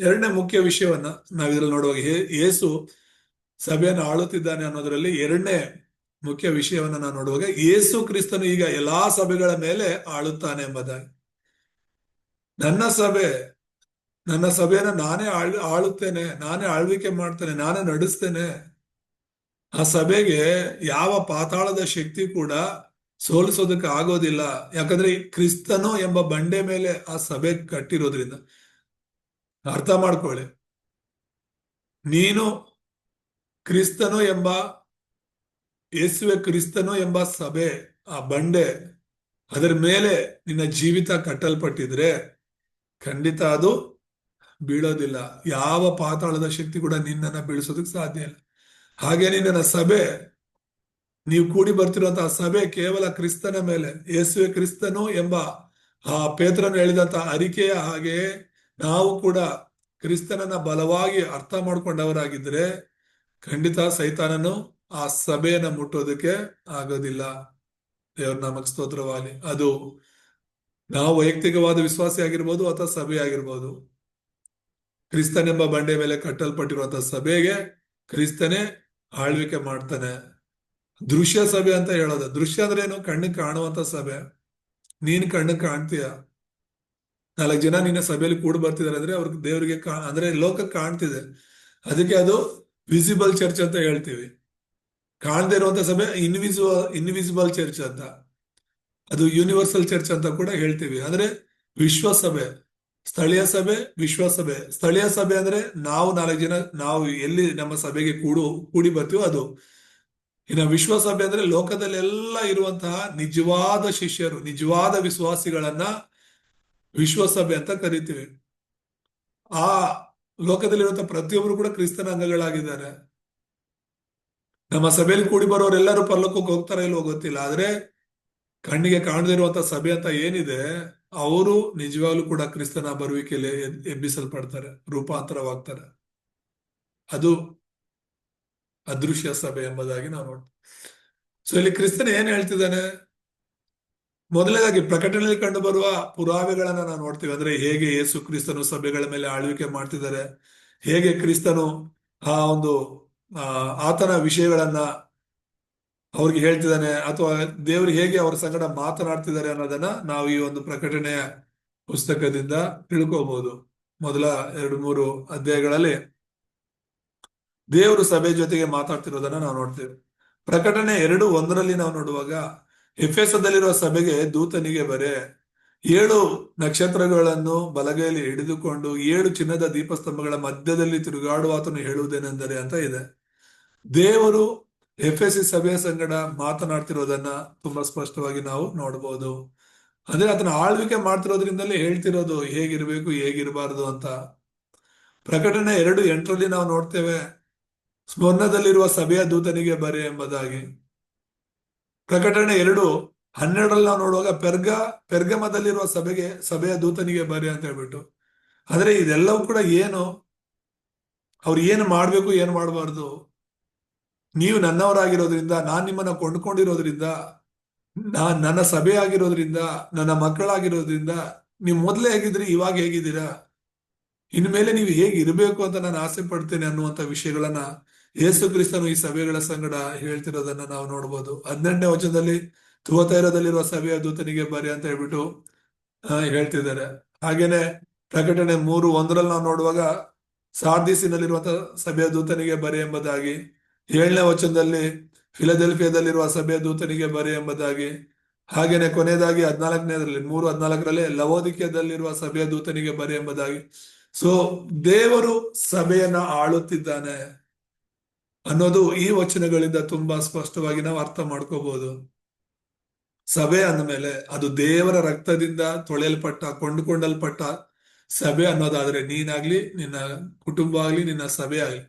2ನೇ ಮುಖ್ಯ ವಿಷಯವನ್ನ ನಾವಿದ್ರಲ್ಲಿ ನೋಡುವಾಗ, ಯೇಸು ಸಭೆಯನ್ನು ಆಳುತ್ತಿದ್ದಾನೆ ಅನ್ನೋದ್ರಲ್ಲಿ 2ನೇ ಮುಖ್ಯ ವಿಷಯವನ್ನ ನಾವು ನೋಡುವಾಗ, ಯೇಸು ಕ್ರಿಸ್ತನು ಈಗ ಎಲ್ಲಾ ಸಭೆಗಳ ಮೇಲೆ ಆಳುತ್ತಾನೆ ಎಂಬುದಾಗಿ. ನನ್ನ ಸಭೆಯನ್ನ ನಾನೇ ಆಳುತ್ತೇನೆ, ನಾನೇ ಆಳ್ವಿಕೆ ಮಾಡ್ತೇನೆ, ನಾನೇ ನಡೆಸ್ತೇನೆ. ಆ ಸಭೆಗೆ ಯಾವ ಪಾತಾಳದ ಶಕ್ತಿ ಕೂಡ ಸೋಲಿಸೋದಕ್ಕೆ ಆಗೋದಿಲ್ಲ. ಯಾಕಂದ್ರೆ ಕ್ರಿಸ್ತನು ಎಂಬ ಬಂಡೆ ಮೇಲೆ ಆ ಸಭೆ ಕಟ್ಟಿರೋದ್ರಿಂದ. ಅರ್ಥ ಮಾಡ್ಕೊಳ್ಳಿ, ನೀನು ಕ್ರಿಸ್ತನು ಎಂಬ ಯೇಸುವೆ ಕ್ರಿಸ್ತನು ಎಂಬ ಸಭೆ, ಆ ಬಂಡೆ, ಅದರ ಮೇಲೆ ನಿನ್ನ ಜೀವಿತ ಕಟ್ಟಲ್ಪಟ್ಟಿದ್ರೆ ಖಂಡಿತ ಅದು ಬೀಳೋದಿಲ್ಲ. ಯಾವ ಪಾತಾಳದ ಶಕ್ತಿ ಕೂಡ ನಿನ್ನನ್ನ ಬೀಳಿಸೋದಕ್ಕೆ ಸಾಧ್ಯ ಇಲ್ಲ. ಹಾಗೆ ನಿನ್ನ ಸಭೆ, ನೀವು ಕೂಡಿ ಬರ್ತಿರುವಂತಹ ಸಭೆ ಕೇವಲ ಕ್ರಿಸ್ತನ ಮೇಲೆ, ಯೇಸುವೆ ಕ್ರಿಸ್ತನು ಎಂಬ ಆ ಪೇತ್ರನು ಹೇಳಿದಂತ ಅರಿಕೆಯ ಹಾಗೆಯೇ ನಾವು ಕೂಡ ಕ್ರಿಸ್ತನನ್ನ ಬಲವಾಗಿ ಅರ್ಥ ಮಾಡ್ಕೊಂಡವರಾಗಿದ್ರೆ ಖಂಡಿತ ಸೈತಾನನು ಆ ಸಭೆಯನ್ನ ಮುಟ್ಟೋದಕ್ಕೆ ಆಗೋದಿಲ್ಲ. ದೇವ್ರ ನಾಮಕ್ಕೆ ಸ್ತೋತ್ರವಾಗಲಿ. ಅದು ನಾವು ವೈಯಕ್ತಿಕವಾದ ವಿಶ್ವಾಸಿ ಆಗಿರ್ಬೋದು ಅಥವಾ ಸಭೆ ಆಗಿರ್ಬೋದು, ಕ್ರಿಸ್ತನೆಂಬ ಬಂಡೆ ಮೇಲೆ ಕಟ್ಟಲ್ಪಟ್ಟಿರುವಂತಹ ಸಭೆಗೆ ಕ್ರಿಸ್ತನೇ ಆಳ್ವಿಕೆ ಮಾಡ್ತಾನೆ. ದೃಶ್ಯ ಸಭೆ ಅಂತ ಹೇಳೋದು. ದೃಶ್ಯ ಅಂದ್ರೆ ಏನು? ಕಣ್ಣಿಗೆ ಕಾಣುವಂತ ಸಭೆ. ನೀನ್ ಕಣ್ಣಿಗೆ ಕಾಣ್ತೀಯ, 4 ಜನ ನಿನ್ನ ಸಭೆಯಲ್ಲಿ ಕೂಡ ಬರ್ತಿದಾರೆ ಅಂದ್ರೆ ಅವ್ರಿಗೆ ದೇವರಿಗೆ ಅಂದ್ರೆ ಲೋಕಕ್ಕೆ ಕಾಣ್ತಿದೆ, ಅದಕ್ಕೆ ಅದು ವಿಸಿಬಲ್ ಚರ್ಚ್ ಅಂತ ಹೇಳ್ತೀವಿ. ಕಾಣದೇ ಇರುವಂತ ಸಭೆ ಇನ್ವಿಸಿಬಲ್ ಚರ್ಚ್ ಅಂತ, ಅದು ಯೂನಿವರ್ಸಲ್ ಚರ್ಚ್ ಅಂತ ಕೂಡ ಹೇಳ್ತೀವಿ. ಅಂದ್ರೆ ವಿಶ್ವ ಸಭೆ, ಸ್ಥಳೀಯ ಸಭೆ, ವಿಶ್ವಸಭೆ. ಸ್ಥಳೀಯ ಸಭೆ ಅಂದ್ರೆ ನಾವು 4 ಜನ ನಾವು ಎಲ್ಲಿ ನಮ್ಮ ಸಭೆಗೆ ಕೂಡಿ ಬರ್ತೀವೋ ಅದು. ಇನ್ನು ವಿಶ್ವಸಭೆ ಅಂದ್ರೆ ಲೋಕದಲ್ಲೆಲ್ಲ ಇರುವಂತಹ ನಿಜವಾದ ಶಿಷ್ಯರು, ನಿಜವಾದ ವಿಶ್ವಾಸಿಗಳನ್ನ ವಿಶ್ವಸಭೆ ಅಂತ ಕರಿತೀವಿ. ಆ ಲೋಕದಲ್ಲಿರುವಂತಹ ಪ್ರತಿಯೊಬ್ಬರು ಕೂಡ ಕ್ರಿಸ್ತನ ಅಂಗಗಳಾಗಿದ್ದಾರೆ. ನಮ್ಮ ಸಭೆಯಲ್ಲಿ ಕೂಡಿ ಬರೋರೆಲ್ಲರೂ ಪರಲೋಕಕ್ಕೆ ಹೋಗ್ತಾರ ಇಲ್ವೋ ಗೊತ್ತಿಲ್ಲ, ಆದ್ರೆ ಕಣ್ಣಿಗೆ ಕಾಣದೇ ಇರುವಂತಹ ಸಭೆ ಅಂತ ಏನಿದೆ, ಅವರು ನಿಜವಾಗ್ಲೂ ಕೂಡ ಕ್ರಿಸ್ತನ ಬರುವಿಕೆಯಲ್ಲಿ ಎಬ್ಬಿಸಲ್ಪಡ್ತಾರೆ, ರೂಪಾಂತರವಾಗ್ತಾರೆ. ಅದು ಅದೃಶ್ಯ ಸಭೆ ಎಂಬುದಾಗಿ ನಾವು ನೋಡ್ತೀವಿ. ಸೊ ಇಲ್ಲಿ ಕ್ರಿಸ್ತನ ಏನ್ ಹೇಳ್ತಿದ್ದಾನೆ? ಮೊದಲನೇದಾಗಿ ಪ್ರಕಟಣೆಯಲ್ಲಿ ಕಂಡು ಬರುವ ಪುರಾವೆಗಳನ್ನ ನಾವು ನೋಡ್ತೀವಿ. ಅಂದ್ರೆ ಹೇಗೆ ಯೇಸು ಕ್ರಿಸ್ತನು ಸಭೆಗಳ ಮೇಲೆ ಆಳ್ವಿಕೆ ಮಾಡ್ತಿದ್ದಾರೆ, ಹೇಗೆ ಕ್ರಿಸ್ತನು ಆ ಒಂದು ಆತನ ವಿಷಯಗಳನ್ನ ಅವ್ರಿಗೆ ಹೇಳ್ತಿದ್ದಾನೆ, ಅಥವಾ ದೇವರು ಹೇಗೆ ಅವರ ಸಂಗಡ ಮಾತನಾಡ್ತಿದ್ದಾರೆ ಅನ್ನೋದನ್ನ ನಾವು ಈ ಒಂದು ಪ್ರಕಟಣೆಯ ಪುಸ್ತಕದಿಂದ ತಿಳ್ಕೋಬಹುದು. ಮೊದಲ 2-3 ಅಧ್ಯಾಯಗಳಲ್ಲಿ ದೇವರು ಸಭೆ ಜೊತೆಗೆ ಮಾತಾಡ್ತಿರೋದನ್ನ ನಾವು ನೋಡ್ತೇವೆ. ಪ್ರಕಟಣೆ 2:1 ನಾವು ನೋಡುವಾಗ, ಎಫೆಸದಲ್ಲಿರುವ ಸಭೆಗೆ ದೂತನಿಗೆ ಬರೆ, 7 ನಕ್ಷತ್ರಗಳನ್ನು ಬಲಗೈಯಲ್ಲಿ ಹಿಡಿದುಕೊಂಡು 7 ಚಿನ್ನದ ದೀಪಸ್ತಂಭಗಳ ಮಧ್ಯದಲ್ಲಿ ತಿರುಗಾಡುವ ಆತನು ಹೇಳುವುದೇನೆಂದರೆ ಅಂತ ಇದೆ. ದೇವರು ಎಫೆಸಿ ಸಭೆಯ ಸಂಗಡ ಮಾತನಾಡ್ತಿರೋದನ್ನ ತುಂಬಾ ಸ್ಪಷ್ಟವಾಗಿ ನಾವು ನೋಡಬಹುದು. ಅಂದ್ರೆ ಅದನ್ನ ಆಳ್ವಿಕೆ ಮಾಡ್ತಿರೋದ್ರಿಂದಲೇ ಹೇಳ್ತಿರೋದು ಹೇಗಿರ್ಬೇಕು ಹೇಗಿರಬಾರ್ದು ಅಂತ. ಪ್ರಕಟಣೆ 2:8 ನಾವು ನೋಡ್ತೇವೆ, ಸ್ಮರಣದಲ್ಲಿರುವ ಸಭೆಯ ದೂತನಿಗೆ ಬರೆ ಎಂಬುದಾಗಿ. ಪ್ರಕಟಣೆ 2:12 ನಾವು ನೋಡುವಾಗ ಪೆರ್ಗಮದಲ್ಲಿರುವ ಸಭೆಯ ದೂತನಿಗೆ ಬರೆ ಅಂತ ಹೇಳ್ಬಿಟ್ಟು. ಆದ್ರೆ ಇದೆಲ್ಲವೂ ಕೂಡ ಏನು, ಅವ್ರು ಏನು ಮಾಡ್ಬೇಕು ಏನು ಮಾಡಬಾರ್ದು, ನೀವು ನನ್ನವರಾಗಿರೋದ್ರಿಂದ, ನಾನ್ ನಿಮ್ಮನ್ನ ಕೊಂಡ್ಕೊಂಡಿರೋದ್ರಿಂದ, ನನ್ನ ಸಭೆ ಆಗಿರೋದ್ರಿಂದ, ನನ್ನ ಮಕ್ಕಳಾಗಿರೋದ್ರಿಂದ ನೀವು ಮೊದಲೇ ಹೇಗಿದ್ರಿ, ಇವಾಗ ಹೇಗಿದ್ದೀರಾ, ಇನ್ಮೇಲೆ ನೀವು ಹೇಗೆ ಇರಬೇಕು ಅಂತ ನಾನು ಆಸೆ ಪಡ್ತೇನೆ ಅನ್ನುವಂತ ವಿಷಯಗಳನ್ನ ಯೇಸು ಕ್ರಿಸ್ತನು ಈ ಸಭೆಗಳ ಸಂಗಡ ಹೇಳ್ತಿರೋದನ್ನ ನಾವು ನೋಡ್ಬೋದು. 18ನೇ ವಚನದಲ್ಲಿ ತುವತೈರದಲ್ಲಿರುವ ಸಭೆಯ ದೂತನಿಗೆ ಬರೆ ಅಂತ ಹೇಳ್ಬಿಟ್ಟು ಹೇಳ್ತಿದ್ದಾರೆ. ಹಾಗೇನೆ ಪ್ರಕಟಣೆ 3:1 ನಾವು ನೋಡುವಾಗ ಸಾರ್ದಿಸಿನಲ್ಲಿರುವಂತಹ ಸಭೆಯ ದೂತನಿಗೆ ಬರೆ ಎಂಬುದಾಗಿ, 7ನೇ ವಚನದಲ್ಲಿ ಫಿಲದೆಲ್ಫಿಯಾದಲ್ಲಿರುವ ಸಭೆಯ ದೂತನಿಗೆ ಬರೆ ಎಂಬುದಾಗಿ, ಹಾಗೇನೆ ಕೊನೆಯದಾಗಿ 3:14 ಲವೋದಿಕೀಯದಲ್ಲಿರುವ ಸಭೆಯ ದೂತನಿಗೆ ಬರೆ ಎಂಬುದಾಗಿ. ಸೊ ದೇವರು ಸಭೆಯನ್ನ ಆಳುತ್ತಿದ್ದಾನೆ ಅನ್ನೋದು ಈ ವಚನಗಳಿಂದ ತುಂಬಾ ಸ್ಪಷ್ಟವಾಗಿ ನಾವು ಅರ್ಥ ಮಾಡ್ಕೋಬಹುದು. ಸಭೆ ಅಂದಮೇಲೆ ಅದು ದೇವರ ರಕ್ತದಿಂದ ಕೊಂಡುಕೊಂಡಲ್ಪಟ್ಟ ಸಭೆ ಅನ್ನೋದಾದ್ರೆ, ನೀನಾಗ್ಲಿ, ನಿನ್ನ ಕುಟುಂಬ ಆಗ್ಲಿ, ನಿನ್ನ ಸಭೆ ಆಗ್ಲಿ,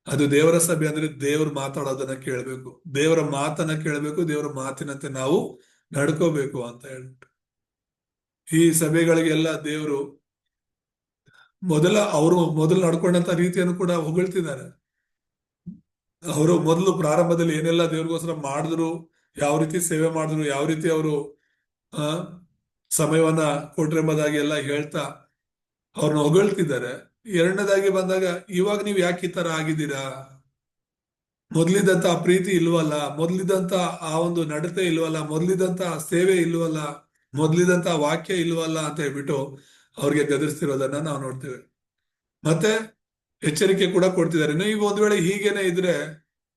ಅದು ದೇವರ ಸಭೆ ಅಂದ್ರೆ ದೇವ್ರ ಮಾತಾಡೋದನ್ನ ಕೇಳ್ಬೇಕು, ದೇವರ ಮಾತನ್ನ ಕೇಳ್ಬೇಕು, ದೇವರ ಮಾತಿನಂತೆ ನಾವು ನಡ್ಕೋಬೇಕು ಅಂತ ಹೇಳ್ಬಿಟ್ಟು ಈ ಸಭೆಗಳಿಗೆಲ್ಲ ದೇವರು ಅವರು ಮೊದಲು ನಡ್ಕೊಂಡಂತ ರೀತಿಯನ್ನು ಕೂಡ ಹೊಗಳ್ತಿದ್ದಾರೆ. ಅವರು ಮೊದಲು ಪ್ರಾರಂಭದಲ್ಲಿ ಏನೆಲ್ಲ ದೇವ್ರಿಗೋಸ್ಕರ ಮಾಡಿದ್ರು, ಯಾವ ರೀತಿ ಸೇವೆ ಮಾಡಿದ್ರು, ಯಾವ ರೀತಿ ಅವರು ಸಮಯವನ್ನ ಕೊಟ್ರೆಂಬುದಾಗಿ ಎಲ್ಲ ಹೇಳ್ತಾ ಅವ್ರನ್ನ ಹೊಗಳ್ತಿದ್ದಾರೆ. ಎರಡನೇದಾಗಿ ಬಂದಾಗ, ಇವಾಗ ನೀವ್ ಯಾಕೆ ಈ ತರ ಆಗಿದ್ದೀರಾ, ಮೊದ್ಲಿದ್ದಂತ ಆ ಪ್ರೀತಿ ಇಲ್ವಲ್ಲ, ಮೊದ್ಲಿದ್ದಂತ ಆ ಒಂದು ನಡತೆ ಇಲ್ವಲ್ಲ, ಮೊದ್ಲಿದ್ದಂತ ಸೇವೆ ಇಲ್ವಲ್ಲ, ಮೊದ್ಲಿದ್ದಂತ ವಾಕ್ಯ ಇಲ್ವಲ್ಲ ಅಂತ ಹೇಳ್ಬಿಟ್ಟು ಅವ್ರಿಗೆ ಗದರಿಸ್ತಿರೋದನ್ನ ನಾವು ನೋಡ್ತೇವೆ. ಮತ್ತೆ ಎಚ್ಚರಿಕೆ ಕೂಡ ಕೊಡ್ತಿದ್ದಾರೆ, ನೀವು ಒಂದ್ ವೇಳೆ ಹೀಗೇನೆ ಇದ್ರೆ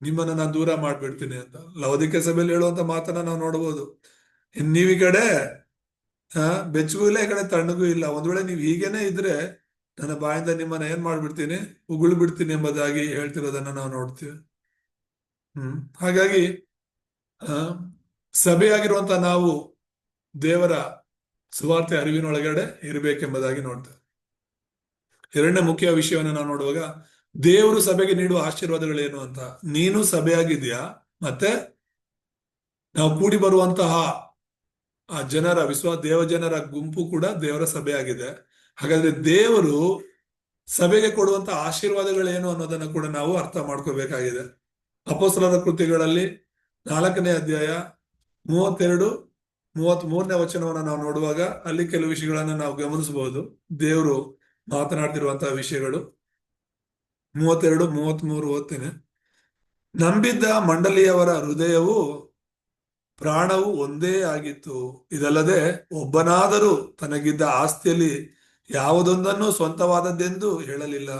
ನಿಮ್ಮನ್ನ ನಾನು ದೂರ ಮಾಡ್ಬಿಡ್ತೀನಿ ಅಂತ. ಲವೋದಿಕೀಯ ಸಭೆಯಲ್ಲಿ ಹೇಳುವಂತ ಮಾತನ್ನ ನಾವು ನೋಡ್ಬೋದು. ನೀವ್ ಈ ಕಡೆ ಬೆಚ್ಚಗೂ ಇಲ್ಲ, ಈ ಕಡೆ ತಣ್ಣಗೂ ಇಲ್ಲ, ಒಂದ್ ವೇಳೆ ನೀವ್ ಹೀಗೇನೆ ಇದ್ರೆ ನನ್ನ ಬಾಯಿಂದ ನಿಮ್ಮನ್ನ ಏನ್ ಮಾಡ್ಬಿಡ್ತೀನಿ, ಉಗುಳು ಬಿಡ್ತೀನಿ ಎಂಬುದಾಗಿ ಹೇಳ್ತಿರೋದನ್ನ ನಾವು ನೋಡ್ತೀವಿ. ಹಾಗಾಗಿ ಸಭೆಯಾಗಿರುವಂತ ನಾವು ದೇವರ ಸುವಾರ್ತೆ ಅರಿವಿನೊಳಗಡೆ ಇರಬೇಕೆಂಬುದಾಗಿ ನೋಡ್ತೇವೆ. ಎರಡನೇ ಮುಖ್ಯ ವಿಷಯವನ್ನು ನಾವು ನೋಡುವಾಗ, ದೇವರು ಸಭೆಗೆ ನೀಡುವ ಆಶೀರ್ವಾದಗಳೇನು ಅಂತ. ನೀನು ಸಭೆಯಾಗಿದ್ಯಾ, ಮತ್ತೆ ನಾವು ಕೂಡಿ ಬರುವಂತಹ ಆ ದೇವಜನರ ಗುಂಪು ಕೂಡ ದೇವರ ಸಭೆ ಆಗಿದೆ. ಹಾಗಾದ್ರೆ ದೇವರು ಸಭೆಗೆ ಕೊಡುವಂತ ಆಶೀರ್ವಾದಗಳೇನು ಅನ್ನೋದನ್ನ ಕೂಡ ನಾವು ಅರ್ಥ ಮಾಡ್ಕೋಬೇಕಾಗಿದೆ. ಅಪೊಸ್ತಲರ ಕೃತ್ಯಗಳಲ್ಲಿ 4ನೇ ಅಧ್ಯಾಯ 32-33ನೇ ವಚನವನ್ನ ನಾವು ನೋಡುವಾಗ ಅಲ್ಲಿ ಕೆಲವು ವಿಷಯಗಳನ್ನ ನಾವು ಗಮನಿಸಬಹುದು. ದೇವರು ಮಾತನಾಡ್ತಿರುವಂತಹ ವಿಷಯಗಳು 32-33 ಓದ್ತೇನೆ. ನಂಬಿದ್ದ ಮಂಡಳಿಯವರ ಹೃದಯವು ಪ್ರಾಣವು ಒಂದೇ ಆಗಿತ್ತು. ಇದಲ್ಲದೆ ಒಬ್ಬನಾದರೂ ತನಗಿದ್ದ ಆಸ್ತಿಯಲ್ಲಿ ಯಾವುದೊಂದನ್ನು ಸ್ವಂತವಾದದ್ದೆಂದು ಹೇಳಲಿಲ್ಲ.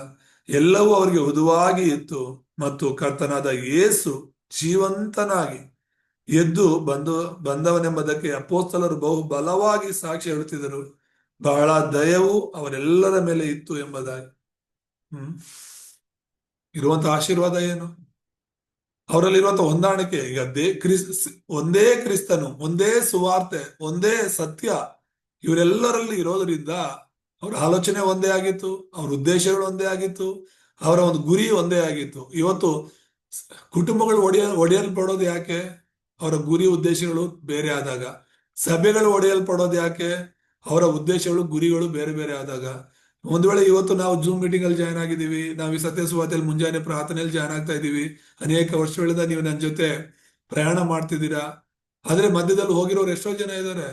ಎಲ್ಲವೂ ಅವರಿಗೆ ಹುದುವಾಗಿ ಇತ್ತು. ಮತ್ತು ಕರ್ತನಾದ ಯೇಸು ಜೀವಂತನಾಗಿ ಎದ್ದು ಬಂದವನೆಂಬುದಕ್ಕೆ ಅಪೊಸ್ತಲರು ಬಹು ಬಲವಾಗಿ ಸಾಕ್ಷಿ ಹೇಳುತ್ತಿದ್ದರು. ಬಹಳ ದಯವು ಅವರೆಲ್ಲರ ಮೇಲೆ ಇತ್ತು ಎಂಬುದಾಗಿ. ಹ್ಮ್ ಇರುವಂತಹ ಆಶೀರ್ವಾದ ಏನು? ಅವರಲ್ಲಿರುವಂತಹ ಹೊಂದಾಣಿಕೆ. ಈಗ ಒಂದೇ ಕ್ರಿಸ್ತನು, ಒಂದೇ ಸುವಾರ್ತೆ, ಒಂದೇ ಸತ್ಯ, ಇವರೆಲ್ಲರಲ್ಲಿ ಇರೋದ್ರಿಂದ ಅವರ ಆಲೋಚನೆ ಒಂದೇ ಆಗಿತ್ತು, ಅವ್ರ ಉದ್ದೇಶಗಳು ಒಂದೇ ಆಗಿತ್ತು, ಅವರ ಒಂದು ಗುರಿ ಒಂದೇ ಆಗಿತ್ತು. ಇವತ್ತು ಕುಟುಂಬಗಳು ಒಡೆಯಲ್ಪಡೋದು ಯಾಕೆ? ಅವರ ಗುರಿ ಉದ್ದೇಶಗಳು ಬೇರೆ ಆದಾಗ. ಸಭೆಗಳು ಒಡೆಯಲ್ಪಡೋದು ಯಾಕೆ? ಅವರ ಉದ್ದೇಶಗಳು ಗುರಿಗಳು ಬೇರೆ ಬೇರೆ ಆದಾಗ. ಒಂದ್ ವೇಳೆ ಇವತ್ತು ನಾವು ಜೂಮ್ ಮೀಟಿಂಗ್ ಅಲ್ಲಿ ಜಾಯ್ನ್ ಆಗಿದ್ದೀವಿ, ನಾವು ಈ ಸತ್ಯ ಸುವಾರ್ತೆಯಲ್ಲಿ ಮುಂಜಾನೆ ಪ್ರಾರ್ಥನೆಯಲ್ಲಿ ಜಾಯ್ನ್ ಆಗ್ತಾ ಇದ್ದೀವಿ, ಅನೇಕ ವರ್ಷಗಳಿಂದ ನೀವು ನನ್ನ ಜೊತೆ ಪ್ರಯಾಣ ಮಾಡ್ತಿದ್ದೀರಾ. ಆದ್ರೆ ಮಧ್ಯದಲ್ಲಿ ಹೋಗಿರೋರು ಎಷ್ಟೋ ಜನ ಇದ್ದಾರೆ.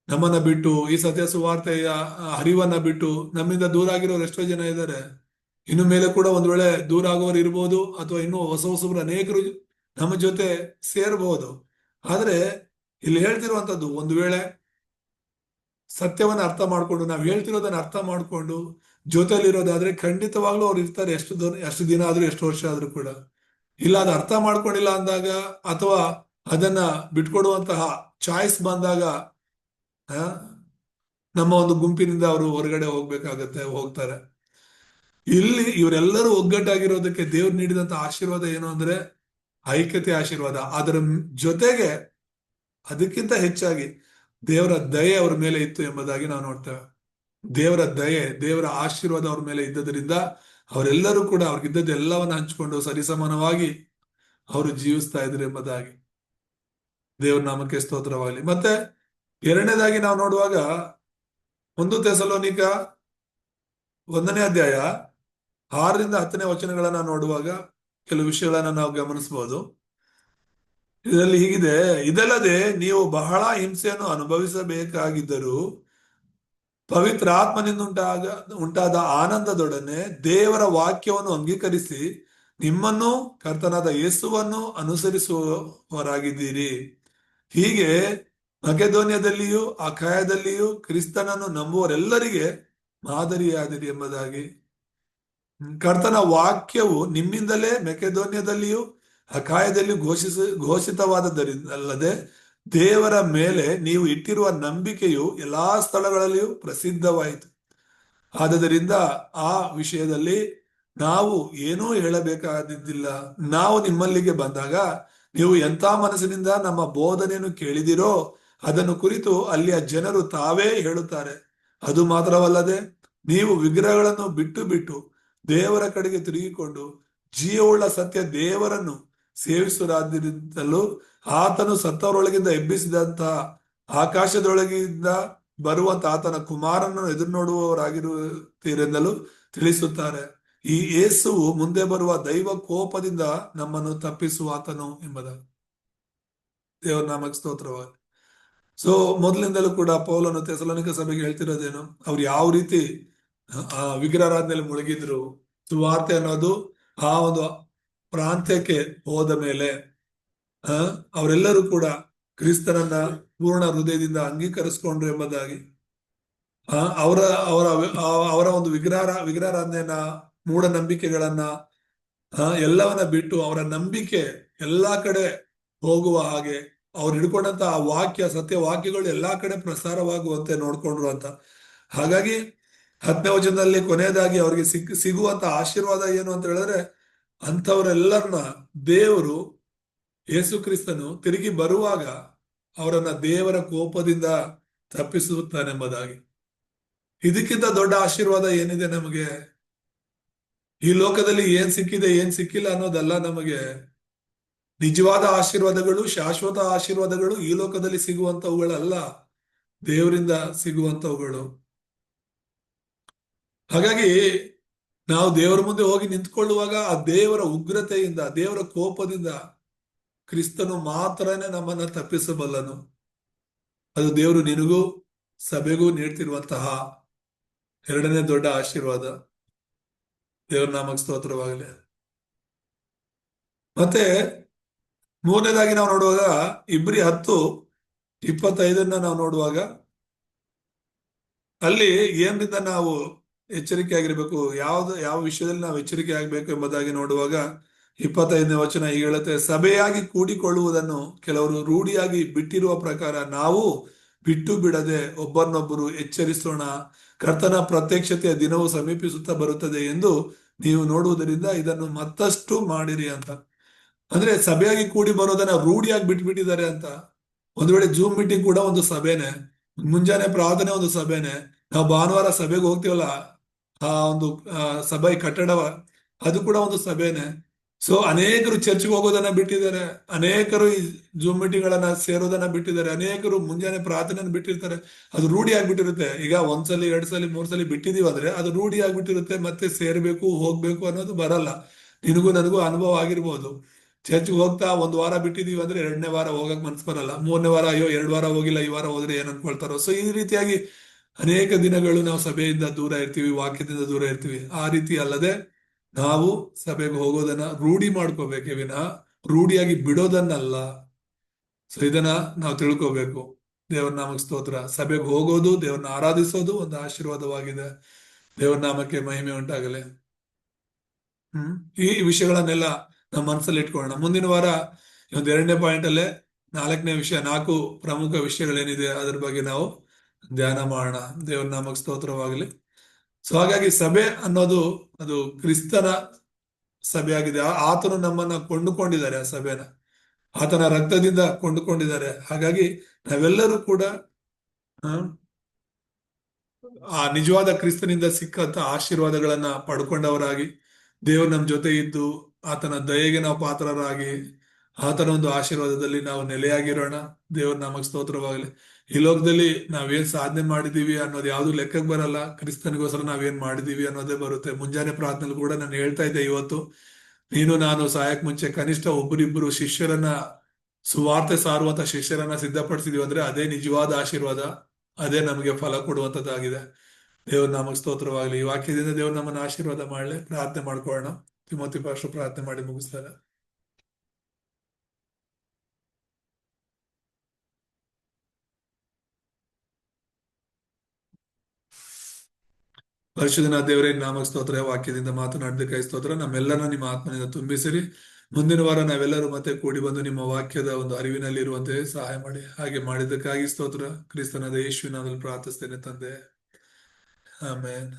ನಮ್ಮನ್ನ ಬಿಟ್ಟು, ಈ ಸತ್ಯ ಸುವಾರ್ತೆಯ ಹರಿವನ್ನ ಬಿಟ್ಟು ನಮ್ಮಿಂದ ದೂರ ಆಗಿರೋರು ಎಷ್ಟೋ ಜನ ಇದ್ದಾರೆ. ಇನ್ನು ಮೇಲೆ ಕೂಡ ಒಂದ್ ವೇಳೆ ದೂರ ಆಗೋರು ಇರ್ಬೋದು, ಅಥವಾ ಇನ್ನೂ ಹೊಸ ಹೊಸಬ್ರು ಅನೇಕರು ನಮ್ಮ ಜೊತೆ ಸೇರ್ಬಹುದು. ಆದ್ರೆ ಇಲ್ಲಿ ಹೇಳ್ತಿರುವಂತದ್ದು, ಒಂದು ವೇಳೆ ಸತ್ಯವನ್ನ ಅರ್ಥ ಮಾಡ್ಕೊಂಡು, ನಾವು ಹೇಳ್ತಿರೋದನ್ನ ಅರ್ಥ ಮಾಡ್ಕೊಂಡು ಜೊತೆಲಿರೋದಾದ್ರೆ ಖಂಡಿತವಾಗ್ಲೂ ಅವ್ರು ಇರ್ತಾರೆ. ಎಷ್ಟು ದಿನ ಆದ್ರೂ, ಎಷ್ಟು ವರ್ಷ ಆದ್ರೂ ಕೂಡ. ಇಲ್ಲ ಅದು ಅರ್ಥ ಮಾಡ್ಕೊಂಡಿಲ್ಲ ಅಂದಾಗ, ಅಥವಾ ಅದನ್ನ ಬಿಟ್ಕೊಡುವಂತಹ ಚಾಯ್ಸ್ ಬಂದಾಗ ಆ, ನಮ್ಮ ಒಂದು ಗುಂಪಿನಿಂದ ಅವರು ಹೊರಗಡೆ ಹೋಗ್ತಾರೆ. ಇಲ್ಲಿ ಇವರೆಲ್ಲರೂ ಒಗ್ಗಟ್ಟಾಗಿರೋದಕ್ಕೆ ದೇವ್ರು ನೀಡಿದಂತ ಆಶೀರ್ವಾದ ಏನು ಅಂದ್ರೆ ಐಕ್ಯತೆ ಆಶೀರ್ವಾದ. ಅದರ ಜೊತೆಗೆ ಅದಕ್ಕಿಂತ ಹೆಚ್ಚಾಗಿ ದೇವರ ದಯೆ ಅವ್ರ ಮೇಲೆ ಇತ್ತು ಎಂಬುದಾಗಿ ನಾವು ನೋಡ್ತೇವೆ. ದೇವರ ದಯೆ, ದೇವರ ಆಶೀರ್ವಾದ ಅವ್ರ ಮೇಲೆ ಇದ್ದದರಿಂದ ಅವರೆಲ್ಲರೂ ಕೂಡ ಅವ್ರಿಗಿದ್ದದ್ದು ಎಲ್ಲವನ್ನ ಹಂಚಿಕೊಂಡು ಸರಿಸಮಾನವಾಗಿ ಅವರು ಜೀವಿಸ್ತಾ ಇದ್ರು ಎಂಬುದಾಗಿ. ದೇವ್ರ ನಾಮಕ್ಕೆ ಸ್ತೋತ್ರವಾಗಲಿ. ಮತ್ತೆ ಎರಡನೇದಾಗಿ ನಾವು ನೋಡುವಾಗ 1 ಥೆಸಲೋನಿಕ 1ನೇ ಅಧ್ಯಾಯ 6ರಿಂದ 10ನೇ ವಚನಗಳನ್ನ ನೋಡುವಾಗ ಕೆಲವು ವಿಷಯಗಳನ್ನ ನಾವು ಗಮನಿಸಬಹುದು. ಇದರಲ್ಲಿ ಹೀಗಿದೆ: ಇದಲ್ಲದೆ ನೀವು ಬಹಳ ಹಿಂಸೆಯನ್ನು ಅನುಭವಿಸಬೇಕಾಗಿದ್ದರೂ ಪವಿತ್ರ ಆತ್ಮನಿಂದ ಉಂಟಾದ ಆನಂದದೊಡನೆ ದೇವರ ವಾಕ್ಯವನ್ನು ಅಂಗೀಕರಿಸಿ ನಿಮ್ಮನ್ನು ಕರ್ತನಾದ ಯೇಸುವನ್ನು ಅನುಸರಿಸುವವರಾಗಿದ್ದೀರಿ. ಹೀಗೆ ಮಕೆದೋನ್ಯದಲ್ಲಿಯೂ ಅಖಾಯದಲ್ಲಿಯೂ ಕ್ರಿಸ್ತನನ್ನು ನಂಬುವರೆಲ್ಲರಿಗೆ ಮಾದರಿಯಾದಿರಿ ಎಂಬುದಾಗಿ. ಕರ್ತನ ವಾಕ್ಯವು ನಿಮ್ಮಿಂದಲೇ ಮೆಕೆದೋನ್ಯದಲ್ಲಿಯೂ ಅಖಾಯದಲ್ಲಿ ಘೋಷಿತವಾದದ್ದರಿಂದಲ್ಲದೆ ದೇವರ ಮೇಲೆ ನೀವು ಇಟ್ಟಿರುವ ನಂಬಿಕೆಯು ಎಲ್ಲಾ ಸ್ಥಳಗಳಲ್ಲಿಯೂ ಪ್ರಸಿದ್ಧವಾಯಿತು. ಆದುದರಿಂದ ಆ ವಿಷಯದಲ್ಲಿ ನಾವು ಏನೂ ಹೇಳಬೇಕಾದಿದ್ದಿಲ್ಲ. ನಾವು ನಿಮ್ಮಲ್ಲಿಗೆ ಬಂದಾಗ ನೀವು ಎಂಥ ಮನಸ್ಸಿನಿಂದ ನಮ್ಮ ಬೋಧನೆಯನ್ನು ಕೇಳಿದಿರೋ ಅದನ್ನು ಕುರಿತು ಅಲ್ಲಿಯ ಜನರು ತಾವೇ ಹೇಳುತ್ತಾರೆ. ಅದು ಮಾತ್ರವಲ್ಲದೆ ನೀವು ವಿಗ್ರಹಗಳನ್ನು ಬಿಟ್ಟು ಬಿಟ್ಟು ದೇವರ ಕಡೆಗೆ ತಿರುಗಿಕೊಂಡು ಜೀವವುಳ್ಳ ಸತ್ಯ ದೇವರನ್ನು ಸೇವಿಸುವುದಾದ್ದರಿಂದಲೂ ಆತನು ಸತ್ತವರೊಳಗಿಂದ ಎಬ್ಬಿಸಿದಂತಹ ಆಕಾಶದೊಳಗಿಂದ ಬರುವಂತ ಆತನ ಕುಮಾರನನ್ನು ಎದುರು ನೋಡುವವರಾಗಿರುತ್ತೀರೆಂದಲೂ ತಿಳಿಸುತ್ತಾರೆ. ಈ ಯೇಸುವು ಮುಂದೆ ಬರುವ ದೈವ ಕೋಪದಿಂದ ನಮ್ಮನ್ನು ತಪ್ಪಿಸುವ ಆತನು ಎಂಬುದಾಗಿ. ದೇವರ ನಾಮಕ್ಕೆ ಸ್ತೋತ್ರವಾಗಲಿ. ಸೊ ಮೊದಲಿಂದಲೂ ಕೂಡ ಪೌಲನು ಥೆಸಲೋನಿಕ ಸಭೆಗೆ ಹೇಳ್ತಿರೋದೇನು, ಅವ್ರು ಯಾವ ರೀತಿ ಆ ವಿಗ್ರಹಾರಾಧನೆಯಲ್ಲಿ ಮುಳುಗಿದ್ರು. ಸುವಾರ್ತೆ ಅನ್ನೋದು ಆ ಒಂದು ಪ್ರಾಂತ್ಯಕ್ಕೆ ಹೋದ ಮೇಲೆ ಅವರೆಲ್ಲರೂ ಕೂಡ ಕ್ರಿಸ್ತನನ್ನ ಪೂರ್ಣ ಹೃದಯದಿಂದ ಅಂಗೀಕರಿಸ್ಕೊಂಡ್ರು ಎಂಬುದಾಗಿ. ಅವರ ಅವರ ಅವರ ಒಂದು ವಿಗ್ರಹಾರಾಧನೆಯನ್ನ, ಮೂಢನಂಬಿಕೆಗಳನ್ನ ಎಲ್ಲವನ್ನ ಬಿಟ್ಟು ಅವರ ನಂಬಿಕೆ ಎಲ್ಲಾ ಕಡೆ ಹೋಗುವ ಹಾಗೆ ಅವ್ರು ಹಿಡ್ಕೊಂಡಂತ ಆ ವಾಕ್ಯ, ಸತ್ಯ ವಾಕ್ಯಗಳು ಎಲ್ಲಾ ಕಡೆ ಪ್ರಸಾರವಾಗುವಂತೆ ನೋಡ್ಕೊಂಡ್ರು ಅಂತ. ಹಾಗಾಗಿ 10ನೇ ವಚನದಲ್ಲಿ ಕೊನೆಯದಾಗಿ ಅವ್ರಿಗೆ ಸಿಗುವಂತ ಆಶೀರ್ವಾದ ಏನು ಅಂತ ಹೇಳಿದ್ರೆ, ಅಂಥವರೆಲ್ಲರನ್ನ ದೇವರು, ಯೇಸು ಕ್ರಿಸ್ತನು ತಿರುಗಿ ಬರುವಾಗ ಅವರನ್ನ ದೇವರ ಕೋಪದಿಂದ ತಪ್ಪಿಸುತ್ತಾನೆಂಬುದಾಗಿ. ಇದಕ್ಕಿಂತ ದೊಡ್ಡ ಆಶೀರ್ವಾದ ಏನಿದೆ ನಮಗೆ? ಈ ಲೋಕದಲ್ಲಿ ಏನ್ ಸಿಕ್ಕಿದೆ ಏನ್ ಸಿಕ್ಕಿಲ್ಲ ಅನ್ನೋದಲ್ಲ. ನಮಗೆ ನಿಜವಾದ ಆಶೀರ್ವಾದಗಳು, ಶಾಶ್ವತ ಆಶೀರ್ವಾದಗಳು ಈ ಲೋಕದಲ್ಲಿ ಸಿಗುವಂತವುಗಳಲ್ಲ, ದೇವರಿಂದ ಸಿಗುವಂತವುಗಳು. ಹಾಗಾಗಿ ನಾವು ದೇವರ ಮುಂದೆ ಹೋಗಿ ನಿಂತ್ಕೊಳ್ಳುವಾಗ ಆ ದೇವರ ಉಗ್ರತೆಯಿಂದ, ದೇವರ ಕೋಪದಿಂದ ಕ್ರಿಸ್ತನು ಮಾತ್ರನೇ ನಮ್ಮನ್ನ ತಪ್ಪಿಸಬಲ್ಲನು. ಅದು ದೇವರು ನಿನಗೂ ಸಭೆಗೂ ನೀಡ್ತಿರುವಂತಹ ಎರಡನೇ ದೊಡ್ಡ ಆಶೀರ್ವಾದ. ದೇವರ ನಾಮಕ್ಕೆ ಸ್ತೋತ್ರವಾಗಲಿ. ಮತ್ತೆ ಮೂರನೇದಾಗಿ ನಾವು ನೋಡುವಾಗ ಇಬ್ರಿ 10:25 ನಾವು ನೋಡುವಾಗ ಅಲ್ಲಿ ಏನ್ರಿಂದ ನಾವು ಎಚ್ಚರಿಕೆ ಆಗಿರ್ಬೇಕು, ಯಾವ ವಿಷಯದಲ್ಲಿ ನಾವು ಎಚ್ಚರಿಕೆ ಆಗ್ಬೇಕು ಎಂಬುದಾಗಿ ನೋಡುವಾಗ 25ನೇ ವಚನ ಹೀಗೆ ಹೇಳುತ್ತೆ: ಸಭೆಯಾಗಿ ಕೂಡಿಕೊಳ್ಳುವುದನ್ನು ಕೆಲವರು ರೂಢಿಯಾಗಿ ಬಿಟ್ಟಿರುವ ಪ್ರಕಾರ ನಾವು ಬಿಟ್ಟು ಬಿಡದೆ ಒಬ್ಬರನ್ನೊಬ್ಬರು ಎಚ್ಚರಿಸೋಣ, ಕರ್ತನ ಪ್ರತ್ಯಕ್ಷತೆಯ ದಿನವು ಸಮೀಪಿಸುತ್ತಾ ಬರುತ್ತದೆ ಎಂದು ನೀವು ನೋಡುವುದರಿಂದ ಇದನ್ನು ಮತ್ತಷ್ಟು ಮಾಡಿರಿ ಅಂತ. ಅಂದ್ರೆ ಸಭೆಯಾಗಿ ಕೂಡಿ ಬರೋದನ್ನ ರೂಢಿಯಾಗಿ ಬಿಟ್ಬಿಟ್ಟಿದ್ದಾರೆ ಅಂತ. ಒಂದು ವೇಳೆ ಜೂಮ್ ಮೀಟಿಂಗ್ ಕೂಡ ಒಂದು ಸಭೆನೆ, ಮುಂಜಾನೆ ಪ್ರಾರ್ಥನೆ ಒಂದು ಸಭೆನೆ, ನಾವು ಭಾನುವಾರ ಸಭೆಗೆ ಹೋಗ್ತೀವಲ್ಲ, ಆ ಒಂದು ಸಭೆ ಕಟ್ಟಡವ, ಅದು ಕೂಡ ಒಂದು ಸಭೆನೆ. ಸೊ ಅನೇಕರು ಚರ್ಚ್ಗೆ ಹೋಗೋದನ್ನ ಬಿಟ್ಟಿದ್ದಾರೆ, ಅನೇಕರು ಈ ಜೂಮ್ ಮೀಟಿಂಗ್ ಗಳನ್ನ ಸೇರೋದನ್ನ ಬಿಟ್ಟಿದ್ದಾರೆ, ಅನೇಕರು ಮುಂಜಾನೆ ಪ್ರಾರ್ಥನೆಯನ್ನು ಬಿಟ್ಟಿರ್ತಾರೆ. ಅದು ರೂಢಿ ಆಗ್ಬಿಟ್ಟಿರುತ್ತೆ. ಈಗ ಒಂದ್ಸಲಿ, ಎರಡ್ ಸಲ, ಮೂರ್ ಸಲ ಬಿಟ್ಟಿದೀವಿ ಅಂದ್ರೆ ಅದು ರೂಢಿ ಆಗ್ಬಿಟ್ಟಿರುತ್ತೆ. ಮತ್ತೆ ಸೇರ್ಬೇಕು, ಹೋಗ್ಬೇಕು ಅನ್ನೋದು ಬರಲ್ಲ. ನಿನಗೂ ನನಗೂ ಅನುಭವ ಆಗಿರ್ಬೋದು. ಚರ್ಚ್ಗೆ ಹೋಗ್ತಾ ಒಂದು ವಾರ ಬಿಟ್ಟಿದೀವಿ ಅಂದ್ರೆ ಎರಡನೇ ವಾರ ಹೋಗಕ್ ಮನ್ಸ್ ಬರಲ್ಲ. ಮೂರನೇ ವಾರ ಅಯ್ಯೋ 2 ವಾರ ಹೋಗಿಲ್ಲ, ಈ ವಾರ ಹೋದ್ರೆ ಏನ್ ಅನ್ಕೊಳ್ತಾರೋ. ಸೊ ಈ ರೀತಿಯಾಗಿ ಅನೇಕ ದಿನಗಳು ನಾವು ಸಭೆಯಿಂದ ದೂರ ಇರ್ತೀವಿ, ವಾಕ್ಯದಿಂದ ದೂರ ಇರ್ತೀವಿ. ಆ ರೀತಿ ಅಲ್ಲದೆ ನಾವು ಸಭೆಗೆ ಹೋಗೋದನ್ನ ರೂಢಿ ಮಾಡ್ಕೋಬೇಕೇ ವಿನಃ ರೂಢಿಯಾಗಿ ಬಿಡೋದನ್ನಲ್ಲ. ಸೊ ಇದನ್ನ ನಾವು ತಿಳ್ಕೋಬೇಕು. ದೇವರ ನಾಮಕ್ಕೆ ಸ್ತೋತ್ರ. ಸಭೆಗೆ ಹೋಗೋದು, ದೇವರನ್ನ ಆರಾಧಿಸೋದು ಒಂದು ಆಶೀರ್ವಾದವಾಗಿದೆ. ದೇವರ ನಾಮಕ್ಕೆ ಮಹಿಮೆ ಉಂಟಾಗಲಿ. ಈ ವಿಷಯಗಳನ್ನೆಲ್ಲ ನಮ್ಮ ಮನಸ್ಸಲ್ಲಿ ಇಟ್ಕೊಳ್ಳೋಣ. ಮುಂದಿನ ವಾರ ಒಂದು 2ನೇ ಪಾಯಿಂಟ್ ಅಲ್ಲೇ 4ನೇ ವಿಷಯ, 4 ಪ್ರಮುಖ ವಿಷಯಗಳೇನಿದೆ ಅದರ ಬಗ್ಗೆ ನಾವು ಧ್ಯಾನ ಮಾಡೋಣ. ದೇವರ ನಾಮಕ್ಕೆ ಸ್ತೋತ್ರವಾಗಲಿ. ಸೊ ಹಾಗಾಗಿ ಸಭೆ ಅನ್ನೋದು ಅದು ಕ್ರಿಸ್ತನ ಸಭೆ ಆಗಿದೆ. ಆತನು ನಮ್ಮನ್ನ ಕೊಂಡುಕೊಂಡಿದ್ದಾರೆ, ಆ ಸಭೆನ ಆತನ ರಕ್ತದಿಂದ ಕೊಂಡುಕೊಂಡಿದ್ದಾರೆ. ಹಾಗಾಗಿ ನಾವೆಲ್ಲರೂ ಕೂಡ ಆ, ಆ ನಿಜವಾದ ಕ್ರಿಸ್ತನಿಂದ ಸಿಕ್ಕಂತ ಆಶೀರ್ವಾದಗಳನ್ನ ಪಡ್ಕೊಂಡವರಾಗಿ, ದೇವರು ನಮ್ಮ ಜೊತೆ ಇದ್ದು ಆತನ ದಯೆಗೆ ನಾವು ಪಾತ್ರರಾಗಿ, ಆತನ ಒಂದು ಆಶೀರ್ವಾದದಲ್ಲಿ ನಾವು ನೆಲೆಯಾಗಿರೋಣ. ದೇವ್ರ ನಾಮಕ್ಕೆ ಸ್ತೋತ್ರವಾಗಲಿ. ಈ ಲೋಕದಲ್ಲಿ ನಾವೇನ್ ಸಾಧನೆ ಮಾಡಿದೀವಿ ಅನ್ನೋದು ಯಾವ್ದು ಲೆಕ್ಕಕ್ಕೆ ಬರಲ್ಲ. ಕ್ರಿಸ್ತನಿಗೋಸ್ಕರ ನಾವೇನ್ ಮಾಡಿದೀವಿ ಅನ್ನೋದೇ ಬರುತ್ತೆ. ಮುಂಜಾನೆ ಪ್ರಾರ್ಥನೆ ಕೂಡ ನಾನು ಹೇಳ್ತಾ ಇದ್ದೆ, ಇವತ್ತು ನೀನು ನಾನು ಸಾಯಕ್ ಮುಂಚೆ ಕನಿಷ್ಠ ಒಬ್ಬರಿಬ್ಬರು ಶಿಷ್ಯರನ್ನ, ಸುವಾರ್ತೆ ಸಾರುವಂತ ಶಿಷ್ಯರನ್ನ ಸಿದ್ಧಪಡಿಸಿದೀವಿ ಅಂದ್ರೆ ಅದೇ ನಿಜವಾದ ಆಶೀರ್ವಾದ, ಅದೇ ನಮಗೆ ಫಲ ಕೊಡುವಂತದ್ದಾಗಿದೆ. ದೇವ್ರ ನಾಮಕ್ಕೆ ಸ್ತೋತ್ರವಾಗಲಿ. ಈ ವಾಕ್ಯದಿಂದ ದೇವ್ರ ನಮ್ಮನ್ನ ಆಶೀರ್ವಾದ ಮಾಡಲಿ. ಪ್ರಾರ್ಥನೆ ಮಾಡ್ಕೊಳ್ಳೋಣ. ತಿಮೋತಿ ಪಾಸ್ಟರ್ ಪ್ರಾರ್ಥನೆ ಮಾಡಿ ಮುಗಿಸ್ತಾರೆ. ಪರಿಶುದ್ಧನ ದೇವರೇ, ನಾಮಕ್ಕೆ ಸ್ತೋತ್ರ. ವಾಕ್ಯದಿಂದ ಮಾತನಾಡೋದಕ್ಕಾಗಿ ಸ್ತೋತ್ರ. ನಮ್ಮೆಲ್ಲರನ್ನ ನಿಮ್ಮ ಆತ್ಮನಿಂದ ತುಂಬಿಸಿರಿ. ಮುಂದಿನ ವಾರ ನಾವೆಲ್ಲರೂ ಮತ್ತೆ ಕೂಡಿ ಬಂದು ನಿಮ್ಮ ವಾಕ್ಯದ ಒಂದು ಅರಿವಿನಲ್ಲಿ ಇರುವಂತೆ ಸಹಾಯ ಮಾಡಿ. ಹಾಗೆ ಮಾಡಿದ್ದಕ್ಕಾಗಿ ಸ್ತೋತ್ರ. ಕ್ರಿಸ್ತನಾದ ಯೇಸುವಿನ ನಾಮದಲ್ಲಿ ಪ್ರಾರ್ಥಿಸ್ತೇನೆ ತಂದೆ, ಆಮೇನ್.